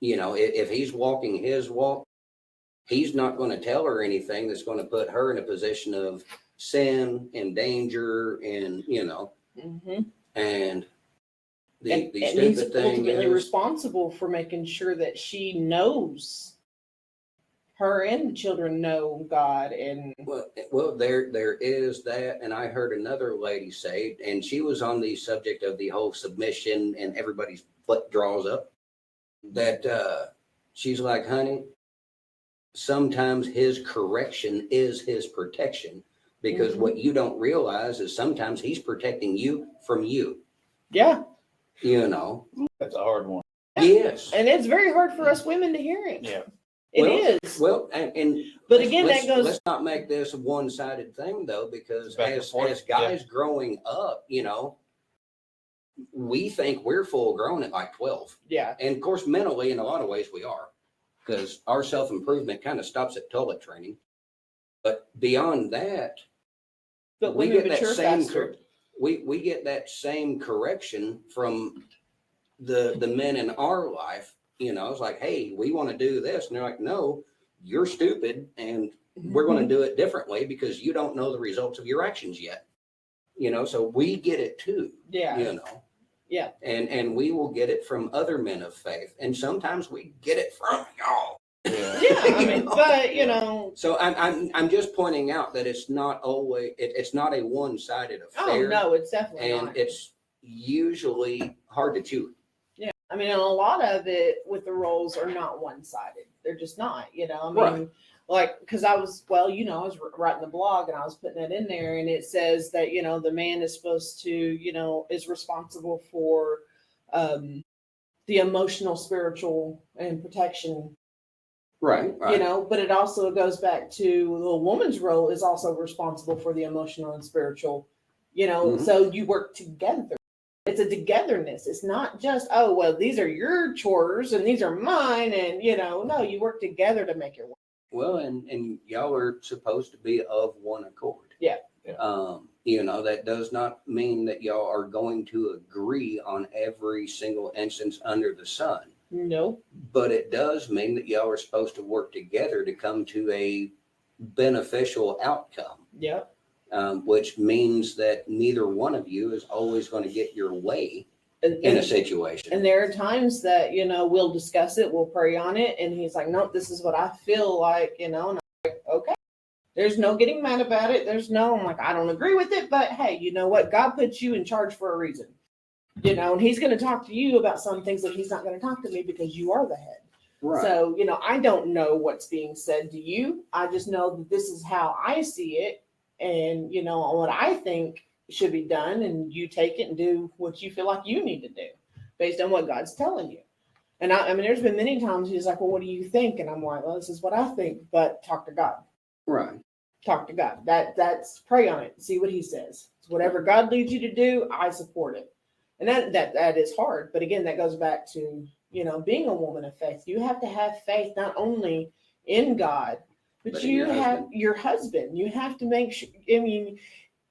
you know, if he's walking his walk, he's not going to tell her anything that's going to put her in a position of sin and danger and, you know, and the he's stupid thing ultimately is responsible for making sure that she knows, her and the children know God. And well there is that. And I heard another lady say, and she was on the subject of the whole submission and everybody's foot draws up, that she's like, honey, sometimes his correction is his protection, because what you don't realize is sometimes he's protecting you from you. yeah, You know, That's a hard one. yes, and it's very hard for us women to hear it. Yeah. It is. Well, and But again, that goes. Let's not make this a one-sided thing, though, because Back and forth, as guys growing up, you know, we think we're full grown at like 12, Yeah. and of course, mentally, in a lot of ways, we are, because our self-improvement kind of stops at toilet training. But beyond that, But we women get that mature same faster. we get that same correction from the men in our life. You know, it's like, hey, we want to do this, and they're like, no, you're stupid, and we're going to do it differently because you don't know the results of your actions yet. You know, so we get it too. Yeah. You know. Yeah. And we will get it from other men of faith, and sometimes we get it from y'all. Yeah. Yeah, I You mean, know? but you know. So I'm just pointing out that it's not always it's not a one-sided affair. Oh no, it's definitely and not. it's usually hard to chew. Yeah, I mean, and a lot of it with the roles are not one-sided. They're just not. You know, I mean, Right. like, because I was writing the blog and I was putting that in there, and it says that, you know, the man is supposed to, you know, is responsible for the emotional, spiritual, and protection. Right. You know, but it also goes back to the woman's role is also responsible for the emotional and spiritual, you know, so you work together. It's a togetherness. It's not just, oh, well, these are your chores and these are mine. And, you know, no, you work together to make it work. Well, and y'all are supposed to be of one accord. Yeah. You know, that does not mean that y'all are going to agree on every single instance under the sun. No. But it does mean that y'all are supposed to work together to come to a beneficial outcome. Yep. Which means that neither one of you is always going to get your way in a situation. And there are times that, you know, we'll discuss it, we'll pray on it, and he's like, nope, this is what I feel like, you know, and I'm like, okay. There's no getting mad about it. I'm like, I don't agree with it, but hey, you know what? God put you in charge for a reason. You know, and he's going to talk to you about some things that he's not going to talk to me because you are the head. Right. So, you know, I don't know what's being said to you. I just know that this is how I see it. And, you know, what I think should be done. And you take it and do what you feel like you need to do based on what God's telling you. And I mean, there's been many times he's like, well, what do you think? And I'm like, well, this is what I think, but talk to God. Right. Talk to God. That's pray on it. See what he says. It's whatever God leads you to do, I support it. And that is hard. But again, that goes back to, you know, being a woman of faith. You have to have faith not only in God, but you have your husband. You have to make sure, I mean,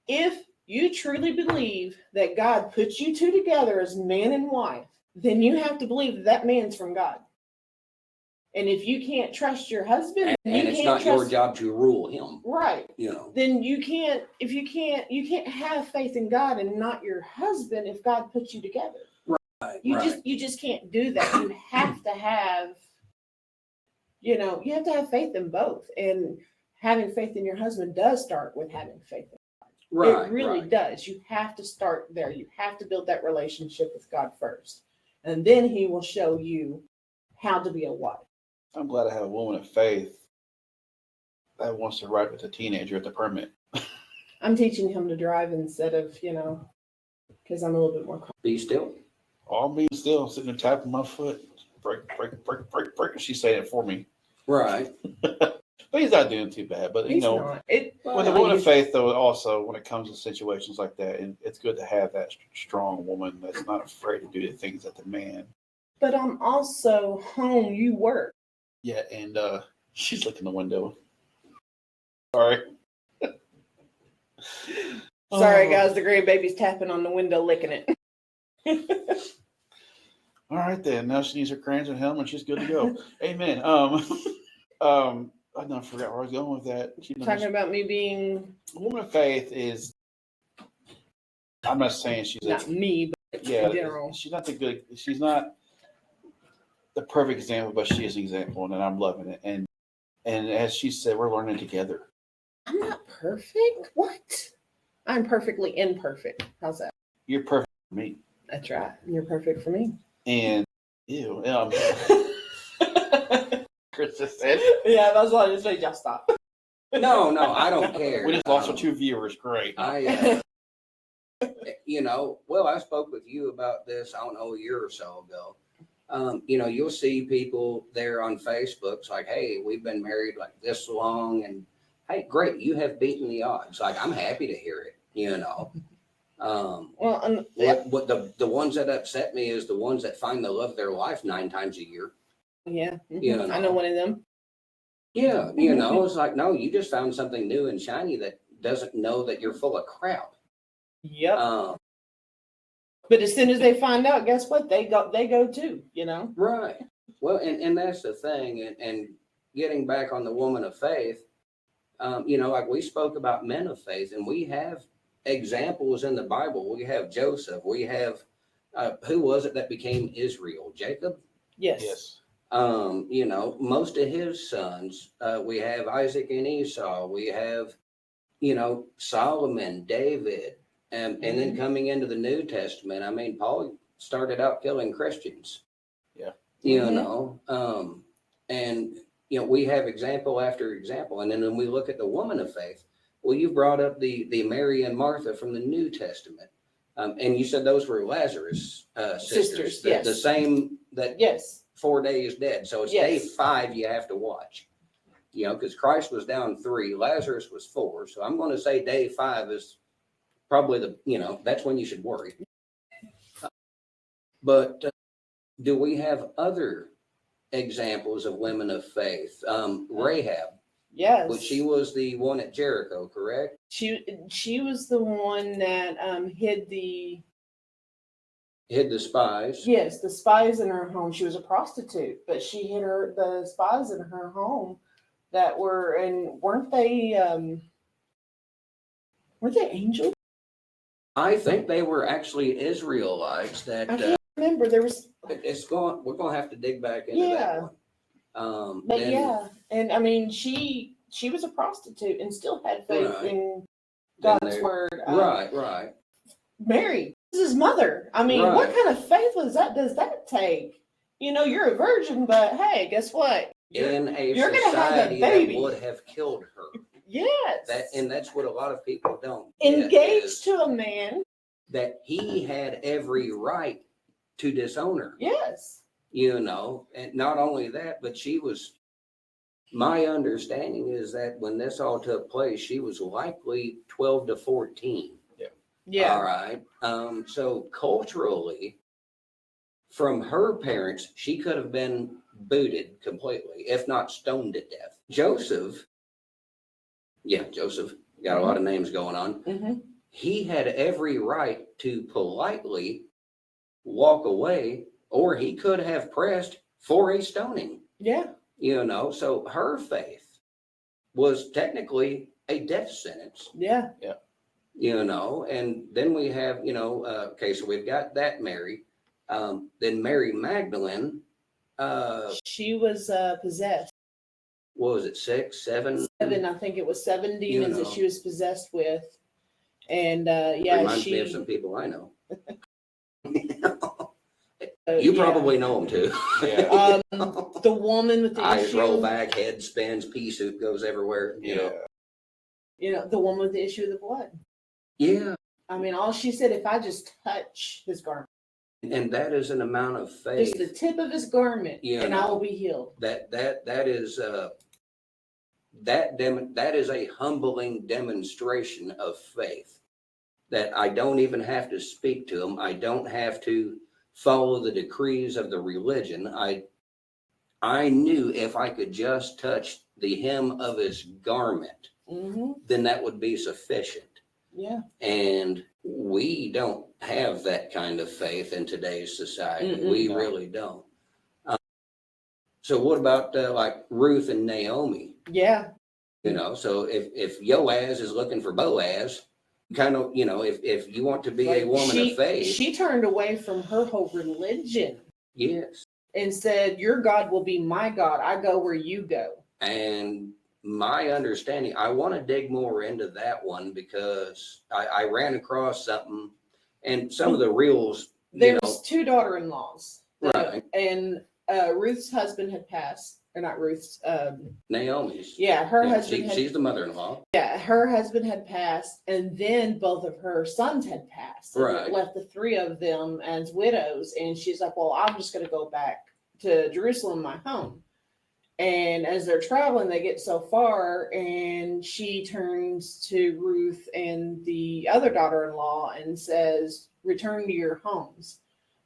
if you truly believe that God put you two together as man and wife, then you have to believe that man's from God. And if you can't trust your husband, and it's not your job to rule him. Right. You know. Then you can't have faith in God and not your husband if God puts you together. Right. You just can't do that. You have to have, you know, you have to have faith in both. And having faith in your husband does start with having faith in God. Right. It really does. You have to start there. You have to build that relationship with God first. And then he will show you how to be a wife. I'm glad I have a woman of faith that wants to ride with a teenager at the permit. I'm teaching him to drive instead of, you know, because I'm a little bit more calm. Be still. All being still, sitting there tapping my foot. Break. She's saying it for me. Right. But he's not doing too bad. But, He's not. with a woman of faith, though, also, when it comes to situations like that, and it's good to have that strong woman that's not afraid to do the things that the man. But I'm also home. You work. Yeah, and she's looking the window. Sorry. Sorry, guys. The grandbaby's tapping on the window, licking it. All right, then. Now she needs her crayons and helmet. She's good to go. Amen. I don't forgot where I was going with that. Talking about me being A woman of faith is. I'm not saying she's not me, but in general. She's not she's not the perfect example, but she is an example, and I'm loving it. And as she said, we're learning together. I'm not perfect. What? I'm perfectly imperfect. How's that? You're perfect for me. That's right. You're perfect for me. And ew, Chris just said. Yeah, that's why I just made y'all stop. No, I don't care. We just lost our 2 viewers. Great. I I spoke with you about this, I don't know, a year or so ago. You'll see people there on Facebook. It's like, hey, we've been married like this long, and hey, great, you have beaten the odds. Like, I'm happy to hear it. What the ones that upset me is the ones that find the love of their life 9 times a year. Yeah, I know one of them. Yeah, it's like, no, you just found something new and shiny that doesn't know that you're full of crap. Yep. But as soon as they find out, guess what? They go too. Right. Well, and that's the thing. And getting back on the woman of faith, like we spoke about men of faith, and we have examples in the Bible. We have Joseph. We have who was it that became Israel? Jacob. Yes. Most of his sons. We have Isaac and Esau. We have, Solomon, David. And then coming into the New Testament, I mean, Paul started out killing Christians. Yeah. We have example after example. And then when we look at the woman of faith, well, you brought up the Mary and Martha from the New Testament. And you said those were Lazarus sisters. Yes. The same that Yes. 4 days dead. So it's day 5 you have to watch. Because Christ was down 3, Lazarus was 4. So I'm going to say day 5 is probably that's when you should worry. But do we have other examples of women of faith? Rahab. Yes. But she was the one at Jericho, correct? She was the one that hid the spies. Yes, the spies in her home. She was a prostitute, but she hid the spies in her home that were, and weren't they angels? I think they were actually Israelites that I can't remember. There was we're gonna have to dig back into that one. But and I mean she was a prostitute and still had faith in God's word. Right. Mary, this is his mother. I mean, what kind of faith does that take? You're a virgin, but hey, guess what? You're gonna have a baby that would have killed her. Yes. That's what a lot of people don't engaged to a man that he had every right to disown her. Yes. And not only that, but my understanding is that when this all took place, she was likely 12 to 14. Yeah. All right. So culturally, from her parents, she could have been booted completely, if not stoned to death. Joseph, got a lot of names going on. Mm-hmm. He had every right to politely walk away, or he could have pressed for a stoning. Yeah. So her faith was technically a death sentence. Yeah. And then we have, so we've got that Mary. Then Mary Magdalene. She was possessed. What was it, 6, 7? 7, I think it was 7 demons that she was possessed with. And reminds me of some people I know. You probably know them too. Yeah. The woman with the eyes issue. roll back, head spins, pea soup goes everywhere. The woman with the issue of the blood. Yeah. I mean, all she said, if I just touch his garment, And that is an amount of faith. just the tip of his garment, and I will be healed. That is that is a humbling demonstration of faith, that I don't even have to speak to him. I don't have to follow the decrees of the religion. I knew if I could just touch the hem of his garment, then that would be sufficient. Yeah. And we don't have that kind of faith in today's society. We really don't. So what about like Ruth and Naomi? Yeah. You know, so if Joaz is looking for Boaz, kind of, you know, if you want to be a woman of faith. She turned away from her whole religion. Yes. And said, your God will be my God. I go where you go. And my understanding, I want to dig more into that one, because I ran across something, and some of the reels. There's two daughter-in-laws. Right. And Ruth's husband had passed, or not Ruth's. Naomi's. Yeah, her husband. She's the mother-in-law. Yeah, her husband had passed, and then both of her sons had passed. Right. It left the three of them as widows, and she's like, well, I'm just going to go back to Jerusalem, my home. And as they're traveling, they get so far, and she turns to Ruth and the other daughter-in-law and says, return to your homes.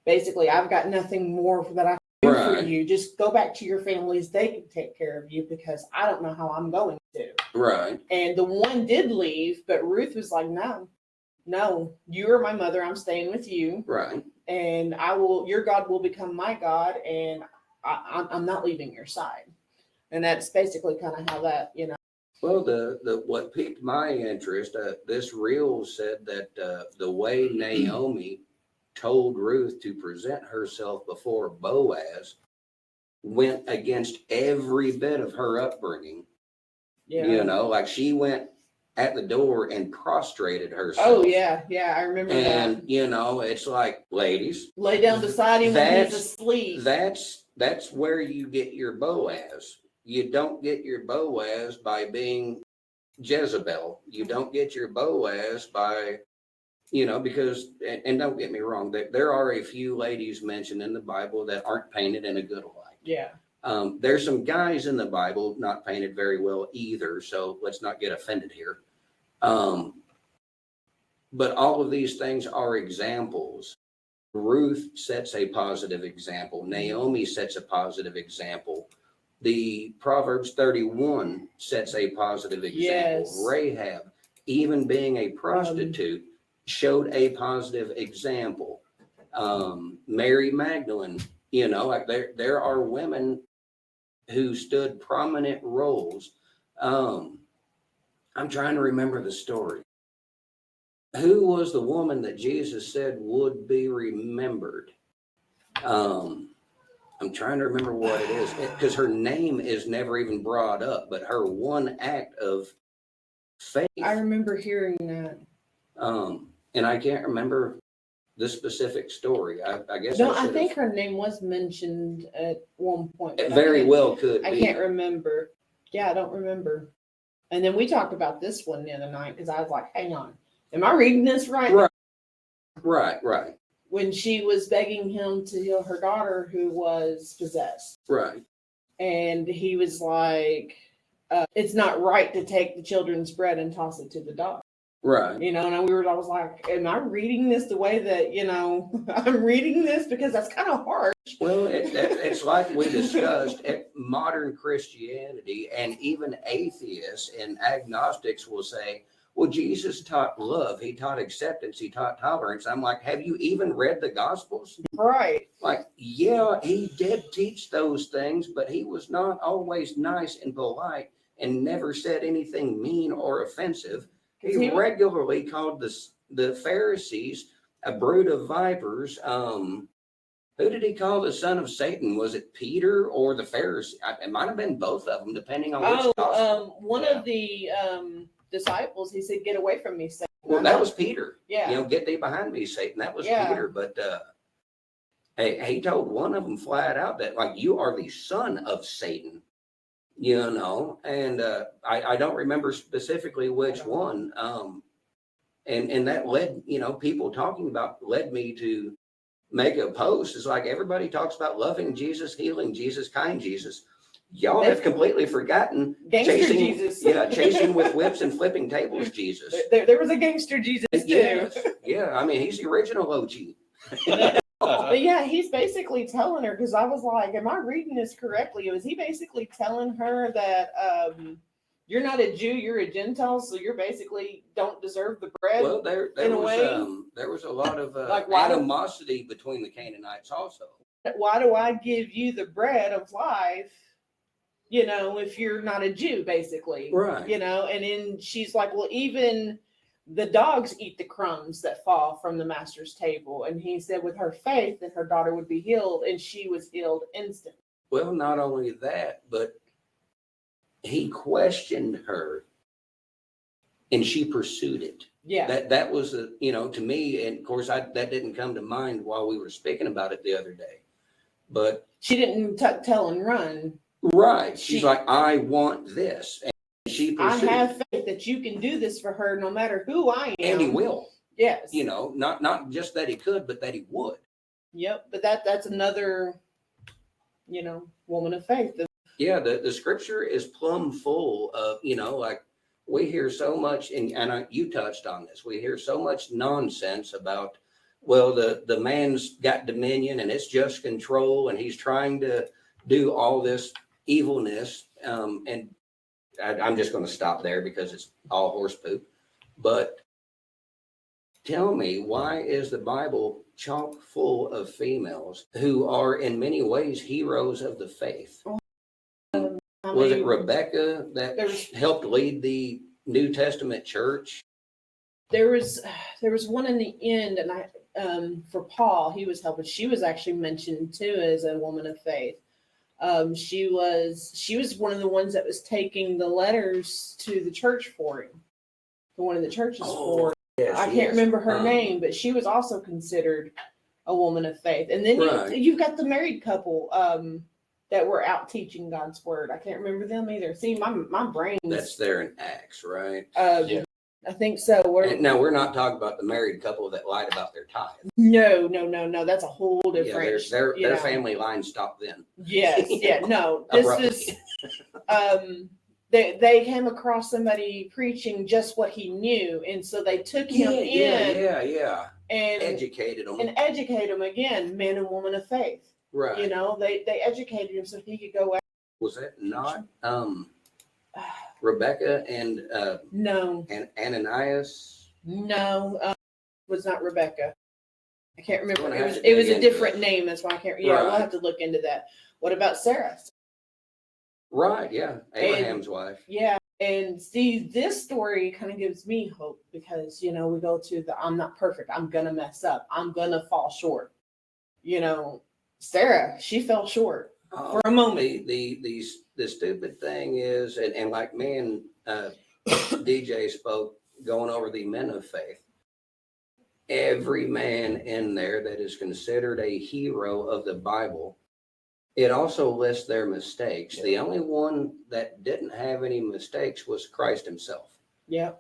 Basically, I've got nothing more that I can do for you. Just go back to your families. They can take care of you, because I don't know how I'm going to. Right. And the one did leave, but Ruth was like, no, you are my mother. I'm staying with you. Right. And your God will become my God, and I'm not leaving your side. And that's basically kind of how that, you know. Well, the what piqued my interest, this reel said that the way Naomi told Ruth to present herself before Boaz went against every bit of her upbringing. Yeah. You know, like she went at the door and prostrated herself. Oh, yeah. Yeah, I remember that. And, you know, it's like, ladies, lay down beside him when he's asleep. That's where you get your Boaz. You don't get your Boaz by being Jezebel. You don't get your Boaz by, you know, because, and don't get me wrong, there are a few ladies mentioned in the Bible that aren't painted in a good light. Yeah. There's some guys in the Bible not painted very well either, so let's not get offended here. But all of these things are examples. Ruth sets a positive example. Naomi sets a positive example. The Proverbs 31 sets a positive example. Yes. Rahab, even being a prostitute, showed a positive example. Mary Magdalene, you know, like there are women who stood prominent roles. I'm trying to remember the story. Who was the woman that Jesus said would be remembered? I'm trying to remember what it is, because her name is never even brought up, but her one act of faith. I remember hearing that. And I can't remember the specific story. I guess. No, I think her name was mentioned at one point. It very well could be. I can't remember. Yeah, I don't remember. And then we talked about this one the other night, because I was like, hang on, am I reading this right? Right. When she was begging him to heal her daughter who was possessed. Right. And he was like, it's not right to take the children's bread and toss it to the dog. Right. You know, and I was like, am I reading this the way that, you know, I'm reading this? Because that's kind of harsh. Well, it's like we discussed, modern Christianity and even atheists and agnostics will say, well, Jesus taught love. He taught acceptance. He taught tolerance. I'm like, have you even read the Gospels? Right. Like, yeah, he did teach those things, but he was not always nice and polite and never said anything mean or offensive. He regularly called the Pharisees a brood of vipers. Who did he call the son of Satan? Was it Peter or the Pharisee? It might have been both of them, depending on which gospel. One of the disciples, he said, get away from me, Satan. Well, that was Peter. Yeah. You know, get thee behind me, Satan. That was Yeah. Peter. But he told one of them flat out that, like, you are the son of Satan. You know, and I don't remember specifically which one. And that led, people talking about led me to make a post. It's like everybody talks about loving Jesus, healing Jesus, kind Jesus. Y'all have completely forgotten Gangster chasing Jesus. chasing with whips and flipping tables Jesus. There was a gangster Jesus too. Yes. Yeah, I mean, he's the original OG. But yeah, he's basically telling her, because I was like, am I reading this correctly? Was he basically telling her that you're not a Jew, you're a Gentile, so you're basically don't deserve the bread? Well, there was a lot of Like, animosity between the Canaanites also. Why do I give you the bread of life? If you're not a Jew, basically. Right. And then she's like, well, even the dogs eat the crumbs that fall from the master's table. And he said with her faith that her daughter would be healed, and she was healed instantly. Well, not only that, but he questioned her and she pursued it. Yeah. That was, to me, and of course, that didn't come to mind while we were speaking about it the other day. But she didn't tuck, tail, and run. Right. She's like, I want this. And she pursued. I have faith that you can do this for her no matter who I am. And he will. Yes. Not just that he could, but that he would. Yep. But that's another, woman of faith. Yeah. The scripture is plumb full of, like we hear so much, and you touched on this. We hear so much nonsense about, well, the man's got dominion and it's just control and he's trying to do all this evilness. And I'm just going to stop there because it's all horse poop. But tell me, why is the Bible chock full of females who are in many ways heroes of the faith? Was it Rebecca that helped lead the New Testament church? There was one in the end, and for Paul, he was helping. She was actually mentioned too as a woman of faith. She was one of the ones that was taking the letters to the church for him, to one of the churches for him. Yes, I can't remember her name, but she was also considered a woman of faith. And then you've got the married couple that were out teaching God's word. I can't remember them either. See, my brain. That's there in Acts, right? Yeah. I think so. Now we're not talking about the married couple that lied about their tithe. No. That's a whole different. Yeah, their family line stopped then. Yes. Yeah. No. This is. They came across somebody preaching just what he knew, and so they took him in. Yeah. And educated him again, man and woman of faith. Right. They educated him so he could go out. Was that not Rebecca and no, and Ananias? No, was not Rebecca. I can't remember. It was a different name. That's why I can't. Yeah, we'll have to look into that. What about Sarah? Right. Yeah, Abraham's wife. Yeah, and see, this story kind of gives me hope because we go to the I'm not perfect. I'm gonna mess up. I'm gonna fall short. Sarah, she fell short for a moment. The stupid thing is, and like me and DJ spoke going over the men of faith, every man in there that is considered a hero of the Bible, it also lists their mistakes. Yeah. The only one that didn't have any mistakes was Christ himself. Yeah.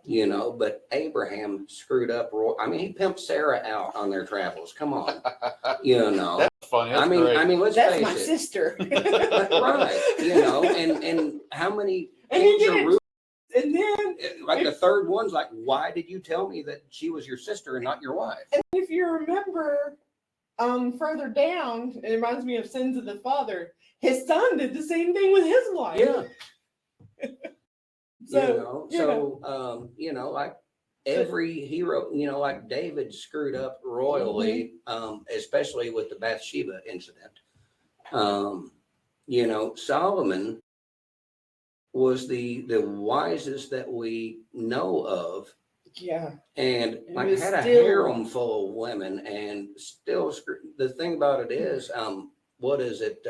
But Abraham screwed up. I mean, he pimped Sarah out on their travels. Come on. That's funny. That's great. Let's face it. That's my sister. Right. And how many and then like the third one's like, why did you tell me that she was your sister and not your wife? And if you remember further down, it reminds me of Sins of the Father. His son did the same thing with his wife. Yeah. Like every hero, like David screwed up royally, especially with the Bathsheba incident. Solomon was the wisest that we know of. Yeah. And had a harem full of women and still the thing about it is, what is it?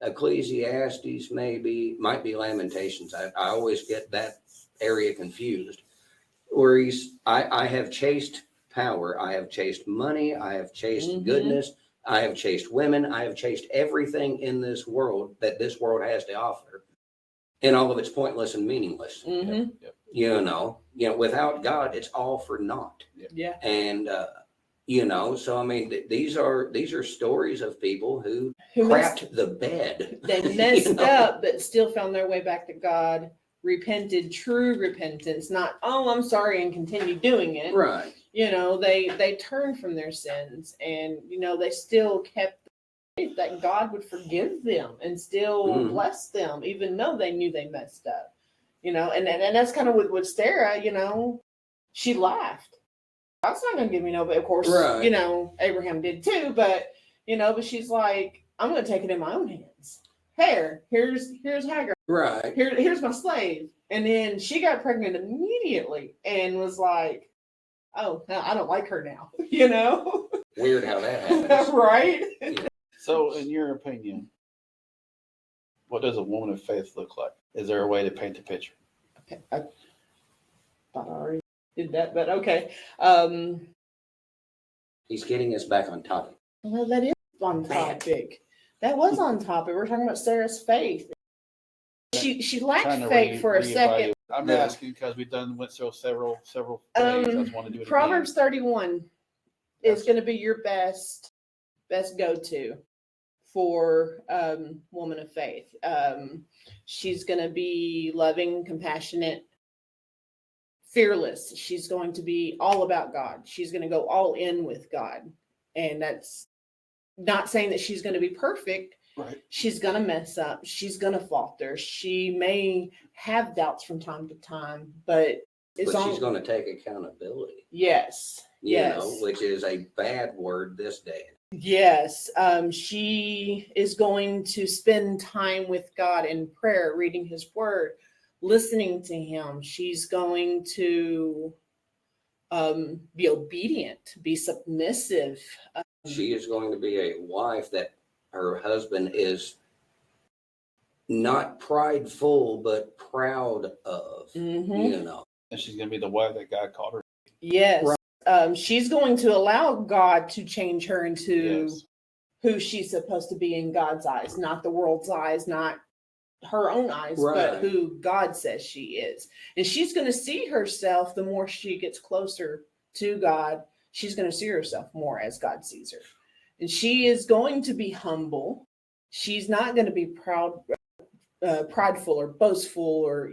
Ecclesiastes might be Lamentations. I always get that area confused. Where I have chased power, I have chased money, I have chased goodness, I have chased women, I have chased everything in this world that this world has to offer. and all of it's pointless and meaningless. Mm-hmm. Without God, it's all for naught. Yeah. And so I mean, these are stories of people who messed, crapped the bed. they messed up, but still found their way back to God, repented, true repentance, not, oh, I'm sorry, and continue doing it. Right. They turned from their sins, and they still kept the faith that God would forgive them and still bless them, even though they knew they messed up. And that's kind of with Sarah. She laughed. God's not going to give me no, but of course, right. Abraham did too. But but she's like, I'm going to take it in my own hands. Here's Hagar. Right. Here's my slave. And then she got pregnant immediately and was like, oh, I don't like her now. Weird how that happens. Right. So, in your opinion, what does a woman of faith look like? Is there a way to paint the picture? Okay. I thought I already did that, but okay. He's getting us back on topic. Well, that is on topic. That was on topic. We're talking about Sarah's faith. She lacked faith for a second. I'm asking because we've went through several things. I just want to do it Proverbs again. 31 is going to be your best go-to for woman of faith. She's going to be loving, compassionate, fearless. She's going to be all about God. She's going to go all in with God. And that's not saying that she's going to be perfect. Right. She's going to mess up. She's going to falter. She may have doubts from time to time, but she's going to take accountability. Yes. Which is a bad word this day. Yes. She is going to spend time with God in prayer, reading his word, listening to him. She's going to be obedient, be submissive. She is going to be a wife that her husband is not prideful, but proud of, Mm-hmm. And she's going to be the wife that God called her. Yes. Right. She's going to allow God to change her into who she's supposed to be in God's eyes, not the world's eyes, not her own eyes, but who God says she is. And she's going to see herself the more she gets closer to God. She's going to see herself more as God sees her. And she is going to be humble. She's not going to be prideful or boastful or,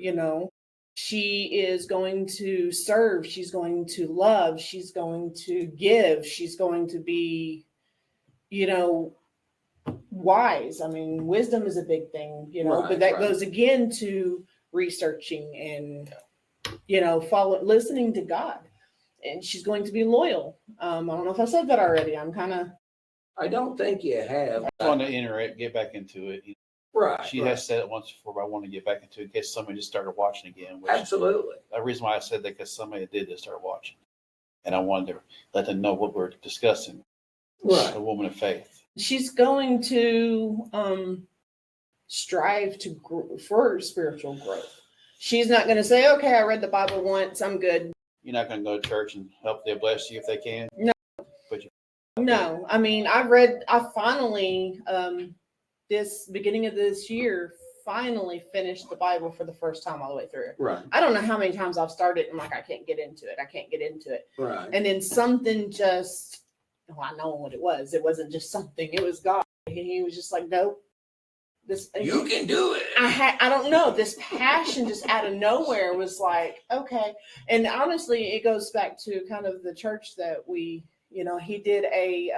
she is going to serve. She's going to love. She's going to give. She's going to be, wise. I mean, wisdom is a big thing, but that goes again to researching and, listening to God. And she's going to be loyal. I don't know if I said that already. I don't think you have. I want to enter it, get back into it. Right. She has said it once before, but I want to get back into it in case somebody just started watching again. Absolutely. The reason why I said that because somebody did just start watching. And I wanted to let them know what we're discussing. Right. A woman of faith. She's going to strive to grow for spiritual growth. She's not going to say, okay, I read the Bible once, I'm good. You're not going to go to church and help them bless you if they can? No. No. I mean, I finally, this beginning of this year, finally finished the Bible for the first time all the way through. Right. I don't know how many times I've started and I can't get into it. Right. And then something just, I know what it was. It wasn't just something. It was God. He was just like, nope. You can do it. I don't know. This passion just out of nowhere was like, okay. And honestly, it goes back to kind of the church that we, he did a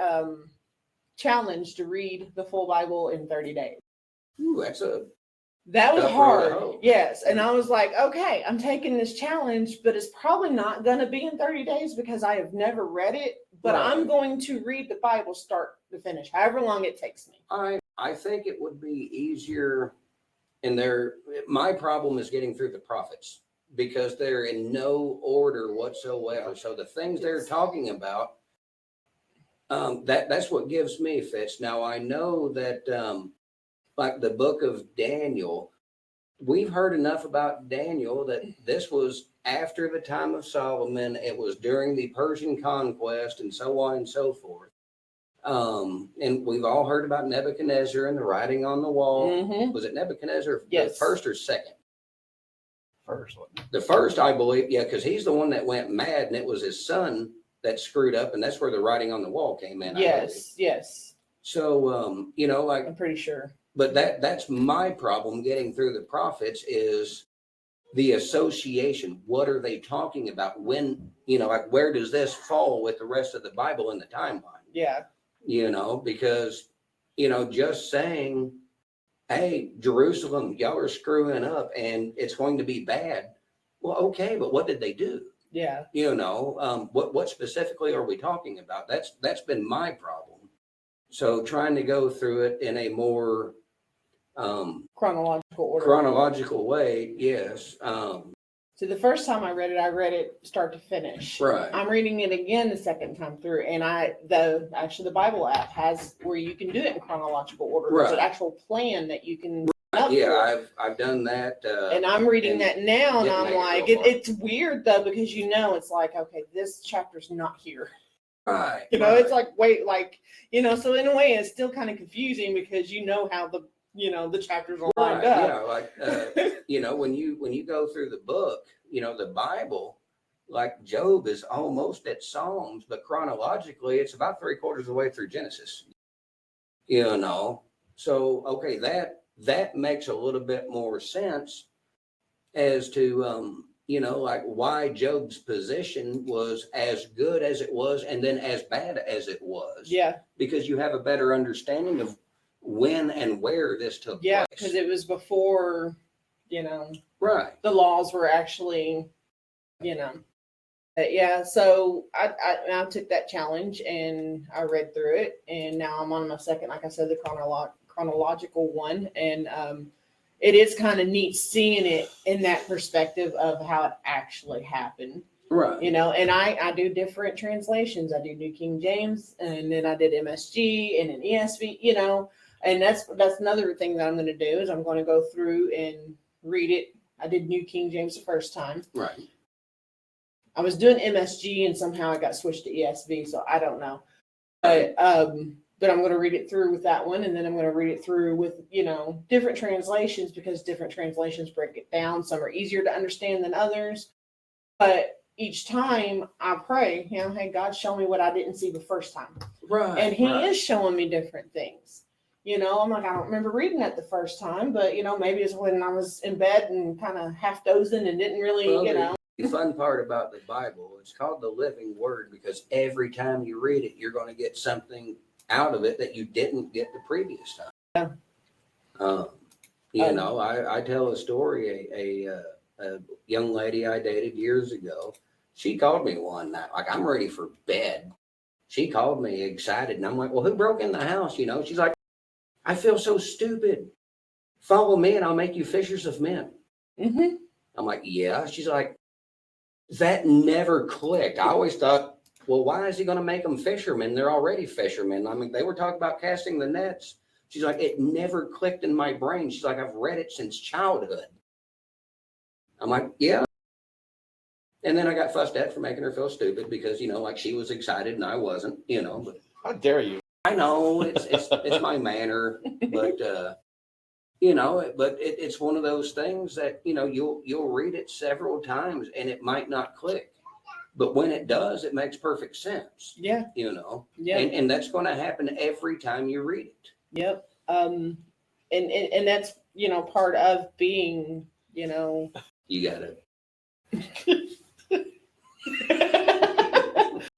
challenge to read the full Bible in 30 days. Ooh, that was hard. Yes. And I was like, okay, I'm taking this challenge, but it's probably not going to be in 30 days because I have never read it, but I'm going to read the Bible start to finish, however long it takes me. I think it would be easier. And my problem is getting through the prophets because they're in no order whatsoever. So the things they're talking about, that's what gives me fits. Now I know that, like the book of Daniel, we've heard enough about Daniel that this was after the time of Solomon. It was during the Persian conquest and so on and so forth. And we've all heard about Nebuchadnezzar and the writing on the wall. Mm-hmm. Was it Nebuchadnezzar yes. first or second? First, wasn't it? The first, I believe, yeah, because he's the one that went mad, and it was his son that screwed up, and that's where the writing on the wall came in. I believe. Yes. So, like, I'm pretty sure. but that's my problem getting through the prophets is the association. What are they talking about? When, like, where does this fall with the rest of the Bible in the timeline? Yeah. Because, just saying, hey, Jerusalem, y'all are screwing up and it's going to be bad. Well, okay, but what did they do? Yeah. What specifically are we talking about? That's been my problem. So trying to go through it in a more chronological way, yes. So the first time I read it start to finish. Right. I'm reading it again the second time through, and the Bible app has where you can do it in chronological order. There's an actual plan that you can. Yeah, I've done that. And I'm reading that now, and I'm like, it's weird though, because it's like, okay, this chapter's not here. Right. It's like, wait, so in a way it's still kind of confusing because how the chapters are lined up. Yeah, like when you go through the book, the Bible, like Job is almost at Psalms, but chronologically it's about 3/4 of the way through Genesis. So okay, that makes a little bit more sense as to like why Job's position was as good as it was and then as bad as it was. Yeah. Because you have a better understanding of when and where this took place. Yeah, because it was before, right. The laws were actually, yeah. So I took that challenge and I read through it, and now I'm on my second, like I said, the chronological one, and it is kind of neat seeing it in that perspective of how it actually happened. Right. And I do different translations. I do New King James, and then I did MSG and an ESV, and that's another thing that I'm going to do is I'm going to go through and read it. I did New King James the first time. Right. I was doing MSG and somehow I got switched to ESV, so I don't know. But I'm going to read it through with that one, and then I'm going to read it through with, different translations because different translations break it down. Some are easier to understand than others. But each time I pray, hey, God, show me what I didn't see the first time. Right. And he is showing me different things. I'm like, I don't remember reading that the first time, but, maybe it's when I was in bed and kind of half dozing and didn't really, The fun part about the Bible, it's called the living word because every time you read it, you're going to get something out of it that you didn't get the previous time. Yeah. I tell a story, a young lady I dated years ago, she called me one night, like I'm ready for bed. She called me excited and I'm like, well, who broke in the house? She's like, I feel so stupid. Follow me and I'll make you fishers of men. Mm-hmm. I'm like, yeah. She's like, that never clicked. I always thought, well, why is he going to make them fishermen? They're already fishermen. I mean, they were talking about casting the nets. She's like, it never clicked in my brain. She's like, I've read it since childhood. I'm like, yeah. And then I got fussed at for making her feel stupid because, like she was excited and I wasn't, but How dare you? I know it's my manner, but, but it's one of those things that, you'll read it several times and it might not click. But when it does, it makes perfect sense. Yeah. Yeah. And that's going to happen every time you read it. Yep. And that's, part of being, You got it.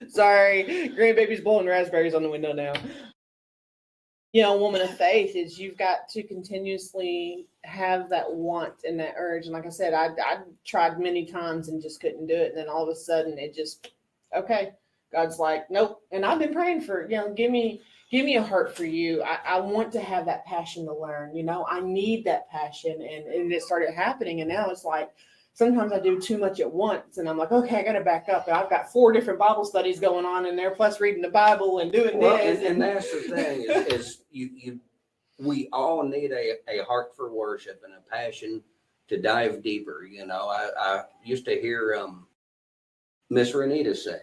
Sorry, grandbaby's blowing raspberries on the window now. Woman of faith is you've got to continuously have that want and that urge. And like I said, I tried many times and just couldn't do it. And then all of a sudden it just, okay, God's like, nope. And I've been praying for, give me a heart for you. I want to have that passion to learn, I need that passion. And it started happening. And now it's like, sometimes I do too much at once and I'm like, okay, I got to back up. And I've got 4 different Bible studies going on in there, plus reading the Bible and doing this. And that's the thing is we all need a heart for worship and a passion to dive deeper. I used to hear Miss Renita say,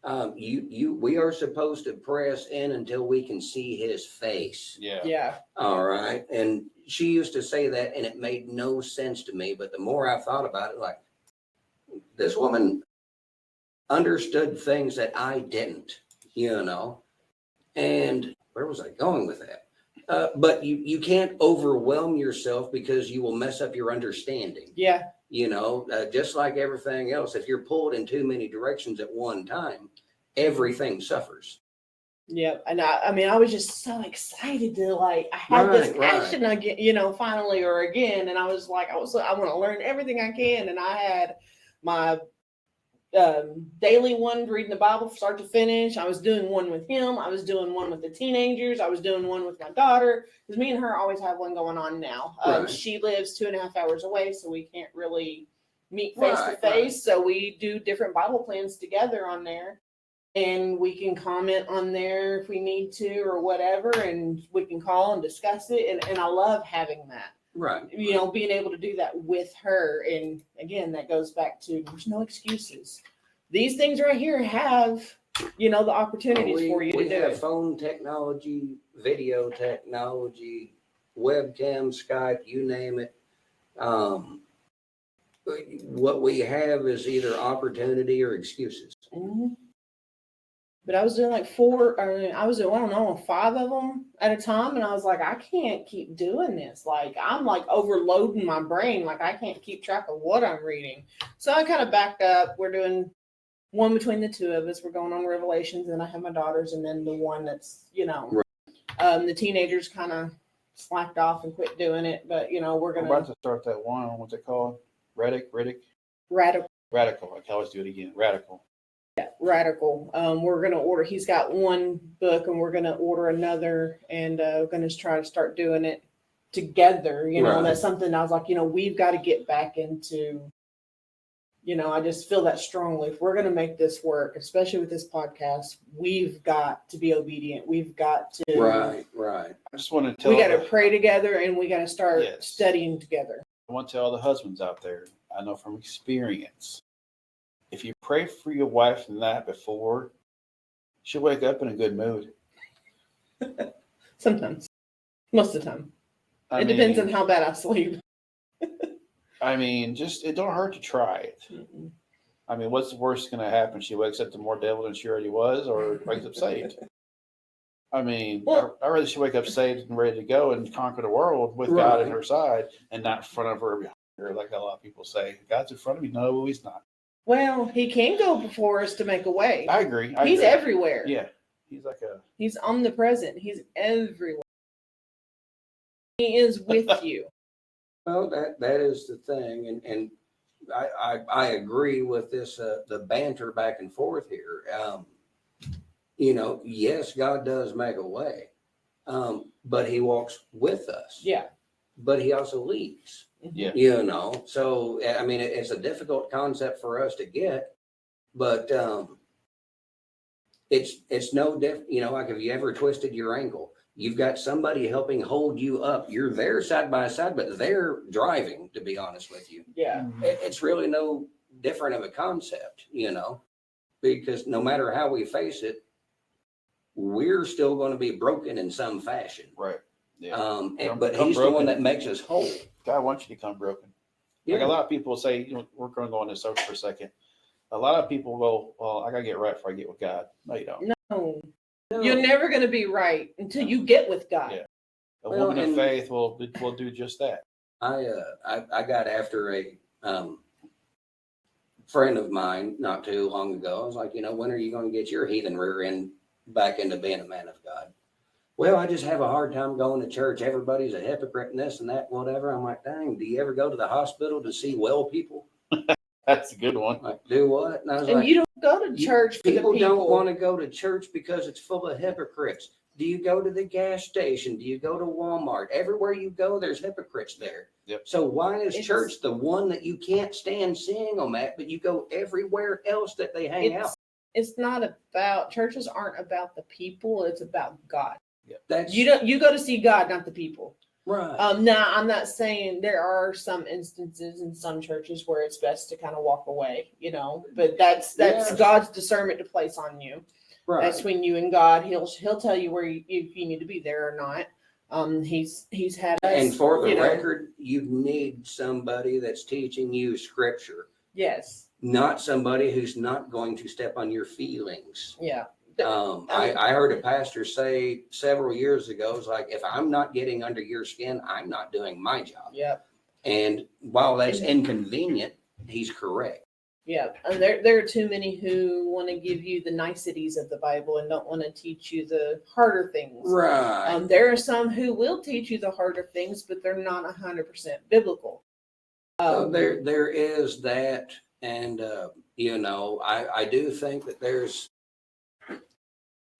We are supposed to press in until we can see his face. Yeah. Yeah. All right. And she used to say that, and it made no sense to me. But the more I thought about it, like, this woman understood things that I didn't, you know. And where was I going with that? But you can't overwhelm yourself because you will mess up your understanding. Yeah. You know, just like everything else, if you're pulled in too many directions at one time, everything suffers. Yep. And I mean, I was just so excited to like, I had this passion again, you know, finally or again. And I was like, I want to learn everything I can. And I had my daily one reading the Bible from start to finish. I was doing one with him. I was doing one with the teenagers. I was doing one with my daughter because me and her always have one going on now. Right. She lives 2.5 hours away, so we can't really meet face to face. So we do different Bible plans together on there, and we can comment on there if we need to or whatever, and we can call and discuss it. And I love having that. Right. You know, being able to do that with her. And again, that goes back to there's no excuses. These things right here have, you know, the opportunities for you to We do have it. phone technology, video technology, webcam, Skype, you name it. What we have is either opportunity or excuses. Mhm. But I was doing like I was doing, I don't know, 5 of them at a time. And I was like, I can't keep doing this. Like, I'm like overloading my brain. Like, I can't keep track of what I'm reading. So I kind of backed up. We're doing one between the two of us. We're going on Revelations, and I have my daughters, and then the one that's, you know, the teenagers kind of slacked off and quit doing it. But, you know, we're We're going about to start that one. What's it called? Radical. I can always do it again. Radical. We're going to order, he's got one book and we're going to order another, and going to try to start doing it together. You know, that's something I was like, you know, we've got to get back into, you know, I just feel that strongly. If we're going to make this work, especially with this podcast, we've got to be obedient. We've got to, Right. I just want to tell we got to pray together, and we got to start studying together. I want to tell all the husbands out there, I know from experience, if you pray for your wife the night before, she'll wake up in a good mood. Sometimes. Most of the time. It depends on how bad I sleep. I mean, just, it don't hurt to try it. Mm-mm. I mean, what's the worst going to happen? She wakes up to more devil than she already was, or wakes up saved. I mean, I'd rather she wake up saved and ready to go and conquer the world with God on her side, and not in front of her, behind her, like a lot of people say. God's in front of me. No, he's not. Well, he can go before us to make a way. I agree. He's everywhere. Yeah. He's omnipresent. He's everywhere. He is with you. Well, that is the thing. And I agree with this, the banter back and forth here. You know, yes, God does make a way, but he walks with us. Yeah. But he also leads. Yeah. You know, so, I mean, it's a difficult concept for us to get, but it's no different. You know, like, have you ever twisted your ankle? You've got somebody helping hold you up. You're there side by side, but they're driving, to be honest with you. Yeah. It's really no different of a concept, you know, because no matter how we face it, we're still going to be broken in some fashion. Right. Yeah. But he's the one that makes us whole. God wants you to come broken. Yeah. Like a lot of people say, you know, we're going to go on this subject for a second. A lot of people go, well, I got to get right before I get with God. No, you don't. No. You're never going to be right until you get with God. Yeah. A woman of faith will do just that. I got after a friend of mine not too long ago. I was like, you know, when are you going to get your heathen rear end back into being a man of God? Well, I just have a hard time going to church. Everybody's a hypocrite and this and that, whatever. I'm like, dang, do you ever go to the hospital to see well people? That's a good one. Like, do what? And I was and like, you don't go to church for people the people. don't want to go to church because it's full of hypocrites. Do you go to the gas station? Do you go to Walmart? Everywhere you go, there's hypocrites there. Yep. So why is church the one that you can't stand seeing them at, but you go everywhere else that they hang out? It's not about, churches aren't about the people. It's about God. Yep. You go to see God, not the people. Right. Now, I'm not saying there are some instances in some churches where it's best to kind of walk away, but that's Yes. God's discernment to place on you. Right. That's between you and God. He'll tell you where if you need to be there or not. He's had us. And for the record, you need somebody that's teaching you scripture. Yes. Not somebody who's not going to step on your feelings. Yeah. I heard a pastor say several years ago, it's like, if I'm not getting under your skin, I'm not doing my job. Yep. And while that's inconvenient, he's correct. Yeah. And there are too many who want to give you the niceties of the Bible and don't want to teach you the harder things. Right. There are some who will teach you the harder things, but they're not 100% biblical. There is that. And, I do think that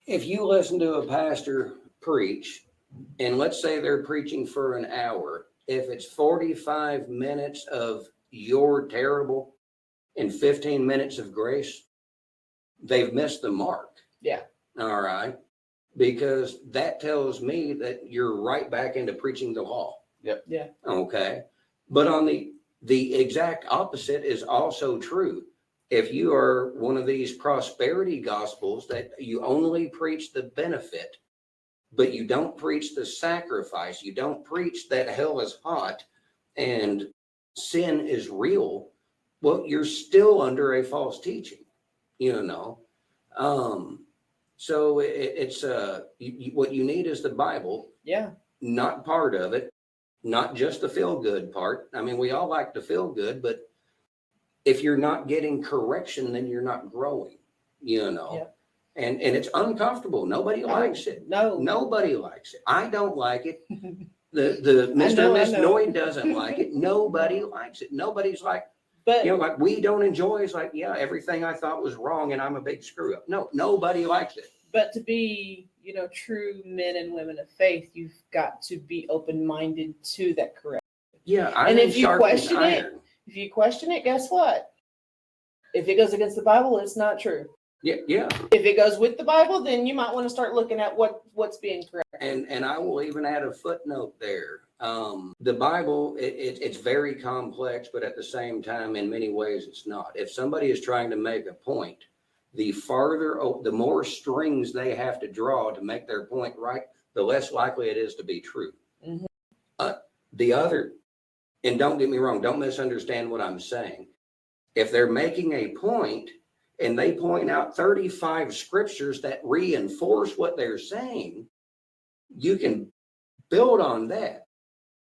if you listen to a pastor preach, and let's say they're preaching for an hour, if it's 45 minutes of you're terrible and 15 minutes of grace, they've missed the mark. Yeah. All right. Because that tells me that you're right back into preaching the law. Yep. Yeah. Okay. But on the exact opposite is also true. If you are one of these prosperity gospels that you only preach the benefit, but you don't preach the sacrifice, you don't preach that hell is hot and sin is real, well, you're still under a false teaching, So it's what you need is the Bible. Yeah. Not part of it, not just the feel good part. I mean, we all like to feel good, but if you're not getting correction, then you're not growing, Yeah. And it's uncomfortable. Nobody likes it. No. Nobody likes it. I don't like it. The Mr. and Miss Noyd doesn't like it. Nobody likes it. Nobody's like, but like we don't enjoy. It's like, yeah, everything I thought was wrong and I'm a big screw up. No, nobody likes it. But to be, true men and women of faith, you've got to be open-minded to that correction. Yeah. And if you question it, guess what? If it goes against the Bible, it's not true. Yeah. If it goes with the Bible, then you might want to start looking at what's being correct. And I will even add a footnote there. The Bible, it's very complex, but at the same time, in many ways, it's not. If somebody is trying to make a point, the more strings they have to draw to make their point right, the less likely it is to be true. Mm-hmm. And don't get me wrong, don't misunderstand what I'm saying. If they're making a point and they point out 35 scriptures that reinforce what they're saying, you can build on that.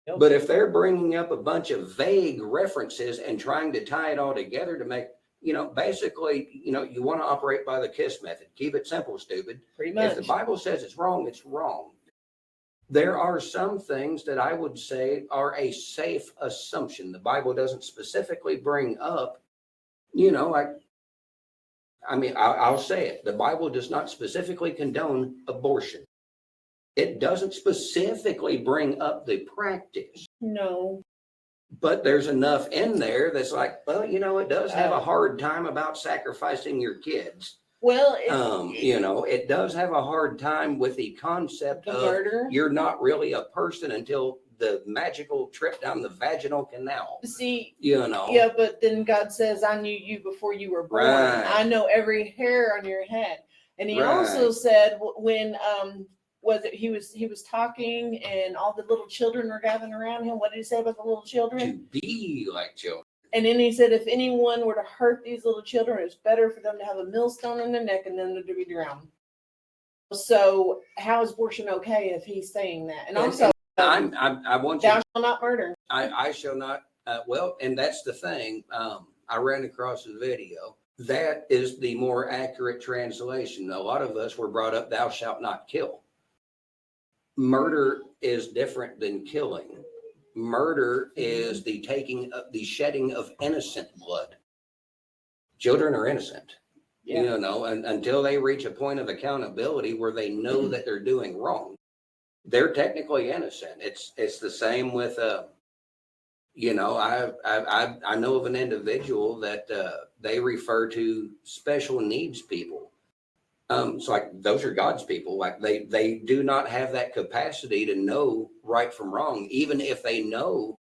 Yep. But if they're bringing up a bunch of vague references and trying to tie it all together to make, basically, you want to operate by the KISS method. Keep it simple, stupid. Pretty much. If the Bible says it's wrong, it's wrong. There are some things that I would say are a safe assumption. The Bible doesn't specifically bring up, I'll say it. The Bible does not specifically condone abortion. It doesn't specifically bring up the practice. No. But there's enough in there that's like, well, it does have a hard time about sacrificing your kids. Well, it does have a hard time with the concept of murder. You're not really a person until the magical trip down the vaginal canal. See, Yeah, but then God says, I knew you before you were born. Right. I know every hair on your head. And he Right. also said when he was talking and all the little children were gathering around him. What did he say about the little children? To be like children. And then he said, if anyone were to hurt these little children, it's better for them to have a millstone in their neck and then to be drowned. So how is abortion okay if he's saying that? And also, I want you. Thou shalt not murder. I shall not. And that's the thing. I ran across a video. That is the more accurate translation. A lot of us were brought up, thou shalt not kill. Murder is different than killing. Murder is the shedding of innocent blood. Children are innocent, and until they reach a point of accountability where they know that they're doing wrong, they're technically innocent. It's the same with I know of an individual that they refer to special needs people. So like those are God's people. Like they do not have that capacity to know right from wrong, even if they know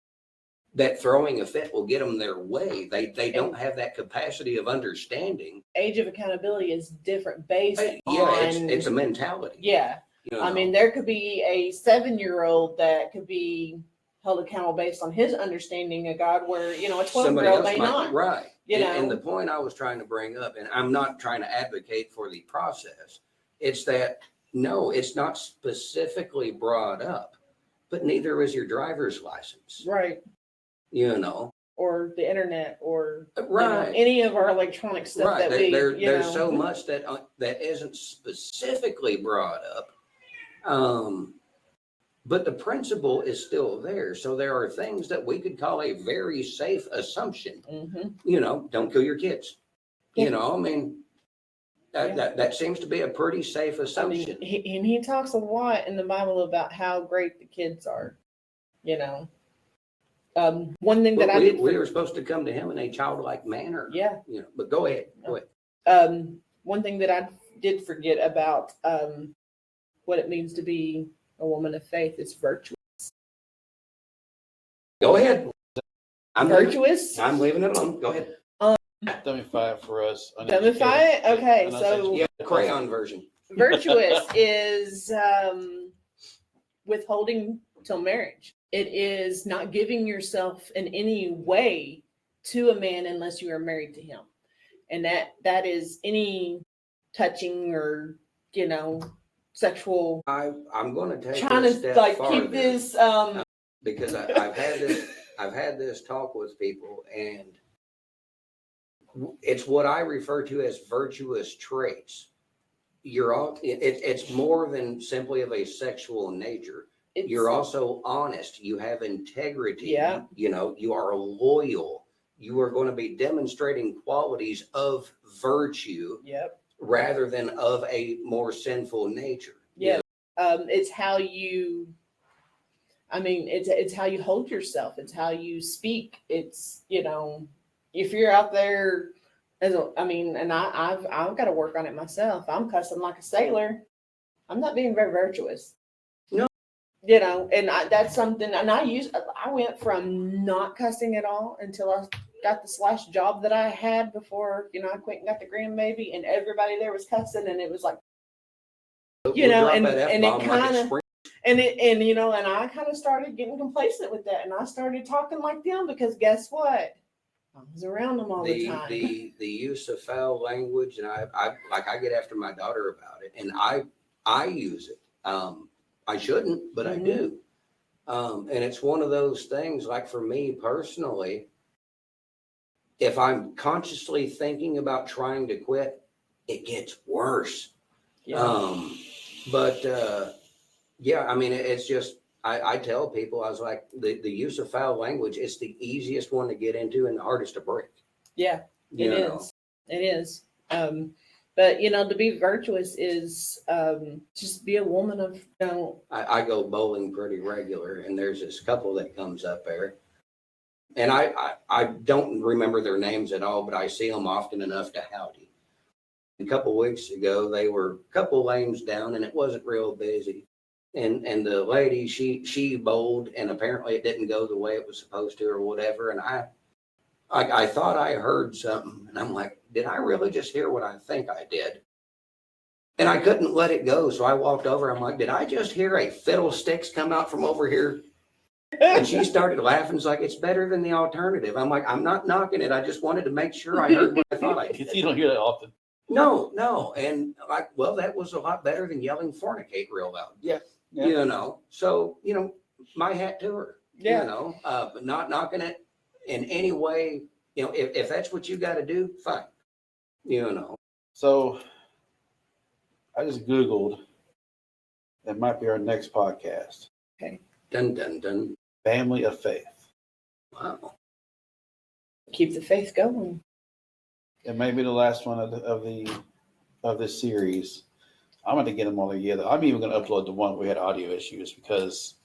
that throwing a fit will get them their way. They don't have that capacity of understanding. Age of accountability is different based Yeah, on it's a mentality. yeah. You know? I mean, there could be a 7-year-old that could be held accountable based on his understanding of God, where a 12-year-old may not. Right. You know, And the point I was trying to bring up, and I'm not trying to advocate for the process, it's that no, it's not specifically brought up, but neither is your driver's license. right? Or the internet, or right. any of our electronic stuff Right. that There's so much that isn't specifically brought up. But the principle is still there. So there are things that we could call a very safe assumption. Mm-hmm. Don't kill your kids. Yeah. I mean, that seems to be a pretty safe assumption. I mean, he talks a lot in the Bible about how great the kids are. One thing that we were supposed to come to him in a childlike manner. Yeah. But go ahead. Go ahead. One thing that I did forget about what it means to be a woman of faith is virtuous. Go ahead. I'm virtuous. I'm leaving it alone. Go ahead. Demify it for us. Demify it? Okay, so Yeah, crayon version. Virtuous is withholding till marriage. It is not giving yourself in any way to a man unless you are married to him, and that is any touching or sexual. I'm going to take trying this to step like farther, keep this because I've had this talk with people, and it's what I refer to as virtuous traits. It's more than simply of a sexual nature. You're also honest. You have integrity. Yeah. You are loyal. You are going to be demonstrating qualities of virtue. Yep. Rather than of a more sinful nature. Yeah. It's how you. I mean, it's how you hold yourself. It's how you speak. It's if you're out there. And I've got to work on it myself. I'm cussing like a sailor. I'm not being very virtuous. No. And that's something. And I went from not cussing at all until I got this last job that I had before, I quit and got the grandbaby, and everybody there was cussing, and it was like, and it kind of, and I kind of started getting complacent with that, and I started talking like them because guess what? I was around them all the time. The use of foul language, and I get after my daughter about it, and I use it. I shouldn't, but I do. And it's one of those things, like for me personally, if I'm consciously thinking about trying to quit, it gets worse. Yeah. Yeah, I mean, it's just, I tell people, I was like, the use of foul language is the easiest one to get into and the hardest to break. Yeah, it is. It is. But to be virtuous is just be a woman of I go bowling pretty regular, and there's this couple that comes up there, and I don't remember their names at all, but I see them often enough to howdy. A couple of weeks ago, they were a couple lanes down, and it wasn't real busy. And the lady, she bowled, and apparently it didn't go the way it was supposed to or whatever. And I thought I heard something, and I'm like, did I really just hear what I think I did? And I couldn't let it go. So I walked over. I'm like, did I just hear a fiddlesticks come out from over here? And she started laughing. It's like, it's better than the alternative. I'm like, I'm not knocking it. I just wanted to make sure I heard what I thought I did. You don't hear that often. No. And like, well, that was a lot better than yelling fornicate real loud. Yeah. So, my hat to her, but not knocking it in any way, if that's what you got to do, fine. So I just Googled, that might be our next podcast. Okay. Dun, dun, dun. Family of Faith. Wow. Keep the faith going. It may be the last one of this series. I'm going to get them all together. I'm even going to upload the one we had audio issues because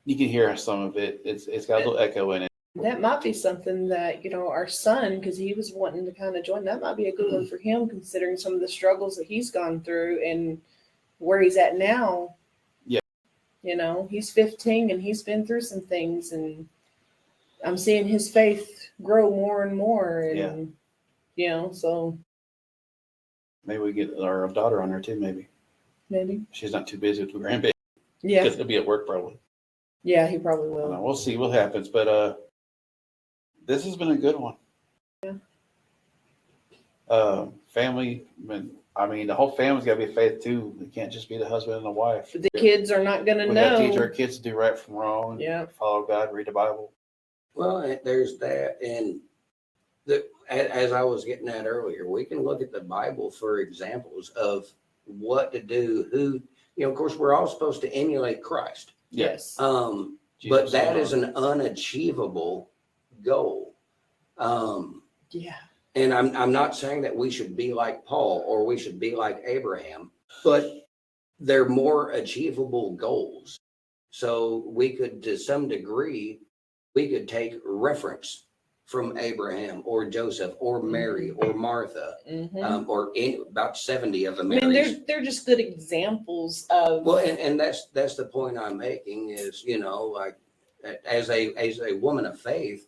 you can hear some of it. It's got a little echo in it. That might be something that, our son, because he was wanting to kind of join, that might be a good one for him, considering some of the struggles that he's gone through and where he's at now. Yeah. He's 15 and he's been through some things, and I'm seeing his faith grow more and more. And, so. Maybe we get our daughter on there too, maybe. She's not too busy with the grandbaby. Yeah. Because he'll be at work probably. Yeah, he probably will. We'll see what happens, but this has been a good one. Yeah. Family, the whole family's got to be faith too. It can't just be the husband and the wife. The kids are not going to We know. got to teach our kids to do right from wrong. Yeah. Follow God, read the Bible. Well, there's that. And as I was getting at earlier, we can look at the Bible for examples of what to do, who, of course, we're all supposed to emulate Christ. Yes. But that is an unachievable goal. Yeah. And I'm not saying that we should be like Paul or we should be like Abraham, but they're more achievable goals. So we could, to some degree, we could take reference from Abraham or Joseph or Mary or Martha, or about 70 of the Marys. They're just good examples of. Well, and that's the point I'm making is, like as a woman of faith,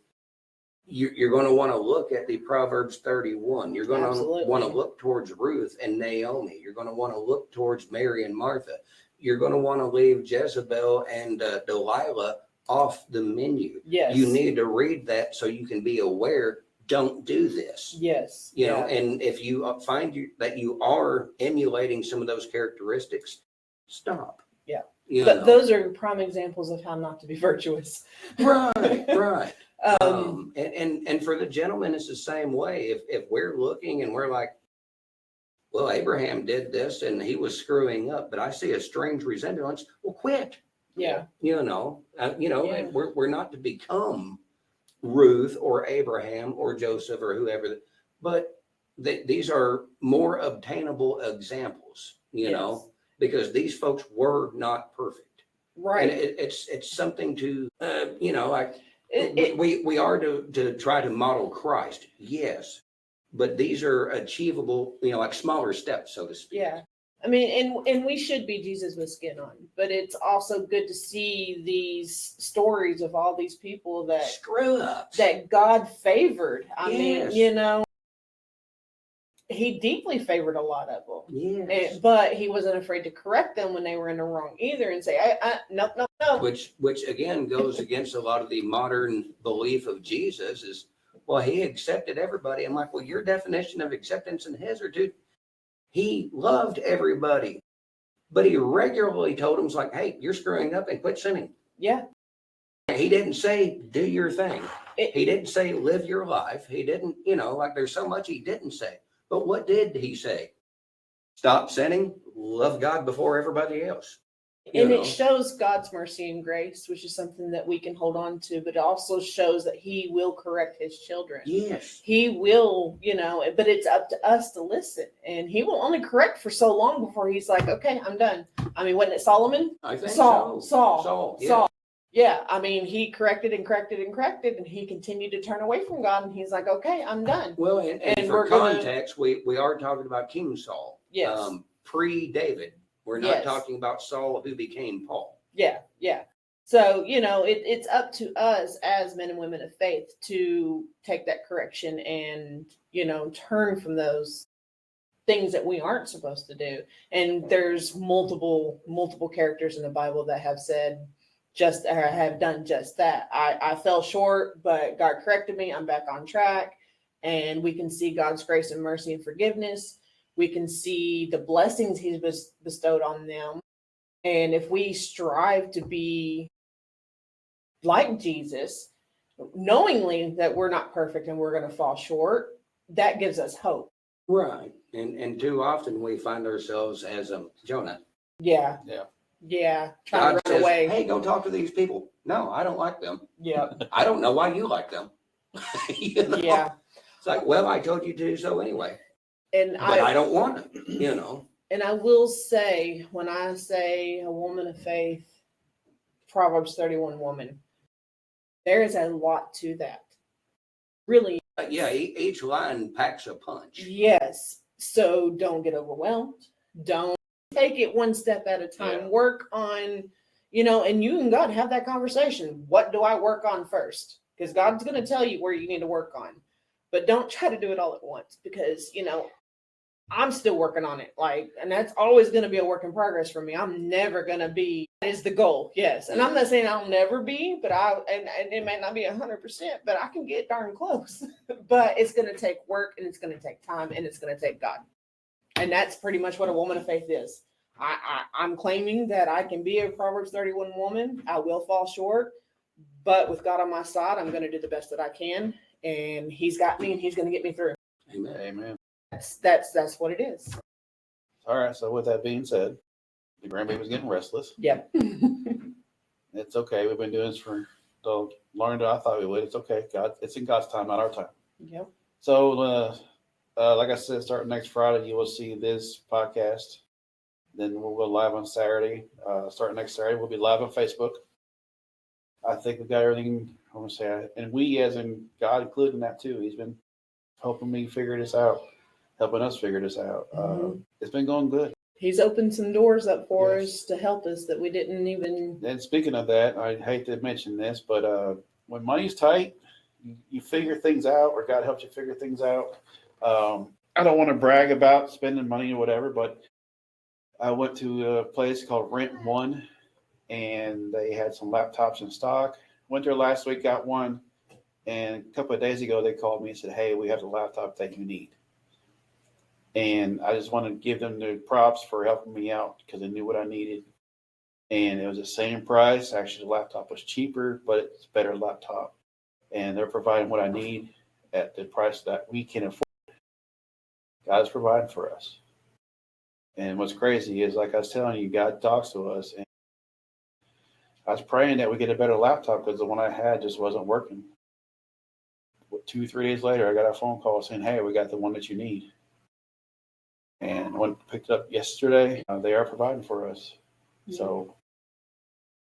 you're going to want to look at the Proverbs 31. You're going to want to look towards Ruth and Naomi. You're going to want to look towards Mary and Martha. You're going to want to leave Jezebel and Delilah off the menu. Yes. You need to read that so you can be aware. Don't do this. Yes. And if you find that you are emulating some of those characteristics, stop. Yeah. But those are prime examples of how not to be virtuous. Right. And for the gentleman, it's the same way. If we're looking and we're like, well, Abraham did this and he was screwing up, but I see a strange resemblance. Well, quit. Yeah. We're not to become Ruth or Abraham or Joseph or whoever, but these are more obtainable examples, because these folks were not perfect. Right. And it's something to, we are to try to model Christ. Yes. But these are achievable, like smaller steps, so to speak. Yeah. And we should be Jesus with skin on, but it's also good to see these stories of all these people that screw up, that God favored. I Yes. mean, he deeply favored a lot of them. Yes. But he wasn't afraid to correct them when they were in the wrong either and say, no. Which again goes against a lot of the modern belief of Jesus is, well, he accepted everybody. I'm like, well, your definition of acceptance and his are, dude, he loved everybody, but he regularly told them, like, hey, you're screwing up and quit sinning. Yeah. He didn't say, do your thing. He didn't say, live your life. He didn't, like there's so much he didn't say. But what did he say? Stop sinning, love God before everybody else. It shows God's mercy and grace, which is something that we can hold on to, but it also shows that he will correct his children. Yes. He will, but it's up to us to listen. And he will only correct for so long before he's like, okay, I'm done. Wasn't it Solomon? I think Saul. Yeah. Yeah. He corrected and corrected and corrected, and he continued to turn away from God. And he's like, okay, I'm done. Well, and for context, we are talking about King Saul. Yes. Pre-David. We're not talking about Saul who became Paul. Yeah. So, it's up to us as men and women of faith to take that correction and, turn from those things that we aren't supposed to do. And there's multiple characters in the Bible that have said have done just that. I fell short, but God corrected me. I'm back on track. And we can see God's grace and mercy and forgiveness. We can see the blessings he's bestowed on them. And if we strive to be like Jesus, knowingly that we're not perfect and we're going to fall short, that gives us hope. Right. And too often we find ourselves as Jonah. Yeah. Trying to run away. Hey, go talk to these people. No, I don't like them. Yeah. I don't know why you like them. Yeah. It's like, well, I told you to do so anyway. But I don't want it, And I will say, when I say a woman of faith, Proverbs 31 woman, There is a lot to that. Really. Yeah, each line packs a punch. Yes. So don't get overwhelmed. Don't take it one step at a time. Yeah. Work on, and you and God have that conversation. What do I work on first? Because God's going to tell you where you need to work on. But don't try to do it all at once because, I'm still working on it. And that's always going to be a work in progress for me. I'm never going to be, that is the goal. Yes. And I'm not saying I'll never be, but and it may not be 100%, but I can get darn close. But it's going to take work and it's going to take time and it's going to take God. And that's pretty much what a woman of faith is. I'm claiming that I can be a Proverbs 31 woman. I will fall short, but with God on my side, I'm going to do the best that I can. And he's got me and he's going to get me through. Amen. Amen. That's what it is. All right. So with that being said, the grandbaby was getting restless. Yep. It's okay. We've been doing this for the longer than I thought we would. It's okay. It's in God's time, not our time. Yep. So, like I said, starting next Friday, you will see this podcast. Then we'll go live on Saturday. Starting next Saturday, we'll be live on Facebook. I think we've got everything. I'm gonna say, and we, as in God, including that too. He's been helping me figure this out, helping us figure this out. It's been going good. He's opened some doors up for Yes. us to help us that we didn't even. And speaking of that, I hate to mention this, but when money's tight, you figure things out, or God helps you figure things out. I don't want to brag about spending money or whatever, but I went to a place called Rent One, and they had some laptops in stock. Went there last week, got one, and a couple of days ago they called me and said, "Hey, we have the laptop that you need." And I just wanted to give them the props for helping me out because they knew what I needed. And it was the same price. Actually, the laptop was cheaper, but it's a better laptop. And they're providing what I need at the price that we can afford. God's providing for us. And what's crazy is, like I was telling you, God talks to us. And I was praying that we get a better laptop because the one I had just wasn't working. 2-3 days later, I got a phone call saying, "Hey, we got the one that you need." And when picked it up yesterday, they are providing for us. So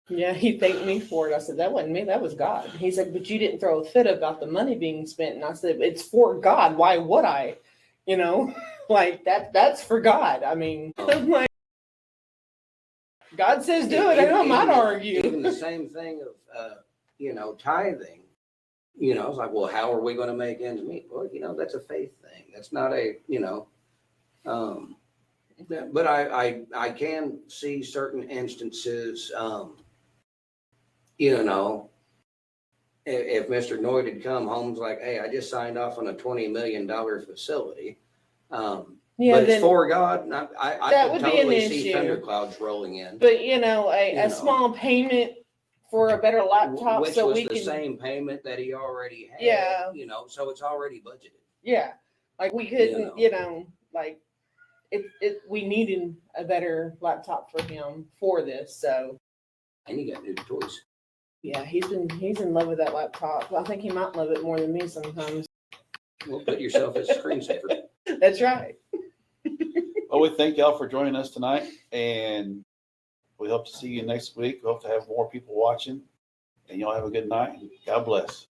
Yeah, he thanked me for it. I said, that wasn't me, that was God. He said, but you didn't throw a fit about the money being spent. And I said, it's for God. Why would I? That's for God. I mean, I'm like, God says do it. I might argue. Even the same thing of, tithing. It's like, well, how are we going to make ends meet? Well, that's a faith thing. That's not a, but I can see certain instances, if Mr. Noyd had come home, was like, "Hey, I just signed off on a $20 million facility." But it's for God. I that could would be totally an see issue. thunderclouds rolling in. But a small payment for a better laptop, which so was we the can. same payment that he already had. Yeah. So it's already budgeted. Yeah, like we couldn't. We needed a better laptop for him for this. So. And you got new toys. Yeah, he's in love with that laptop. I think he might love it more than me sometimes. Well, put yourself as a screensaver. That's right. Well, we thank y'all for joining us tonight, and we hope to see you next week. We hope to have more people watching, and y'all have a good night. God bless.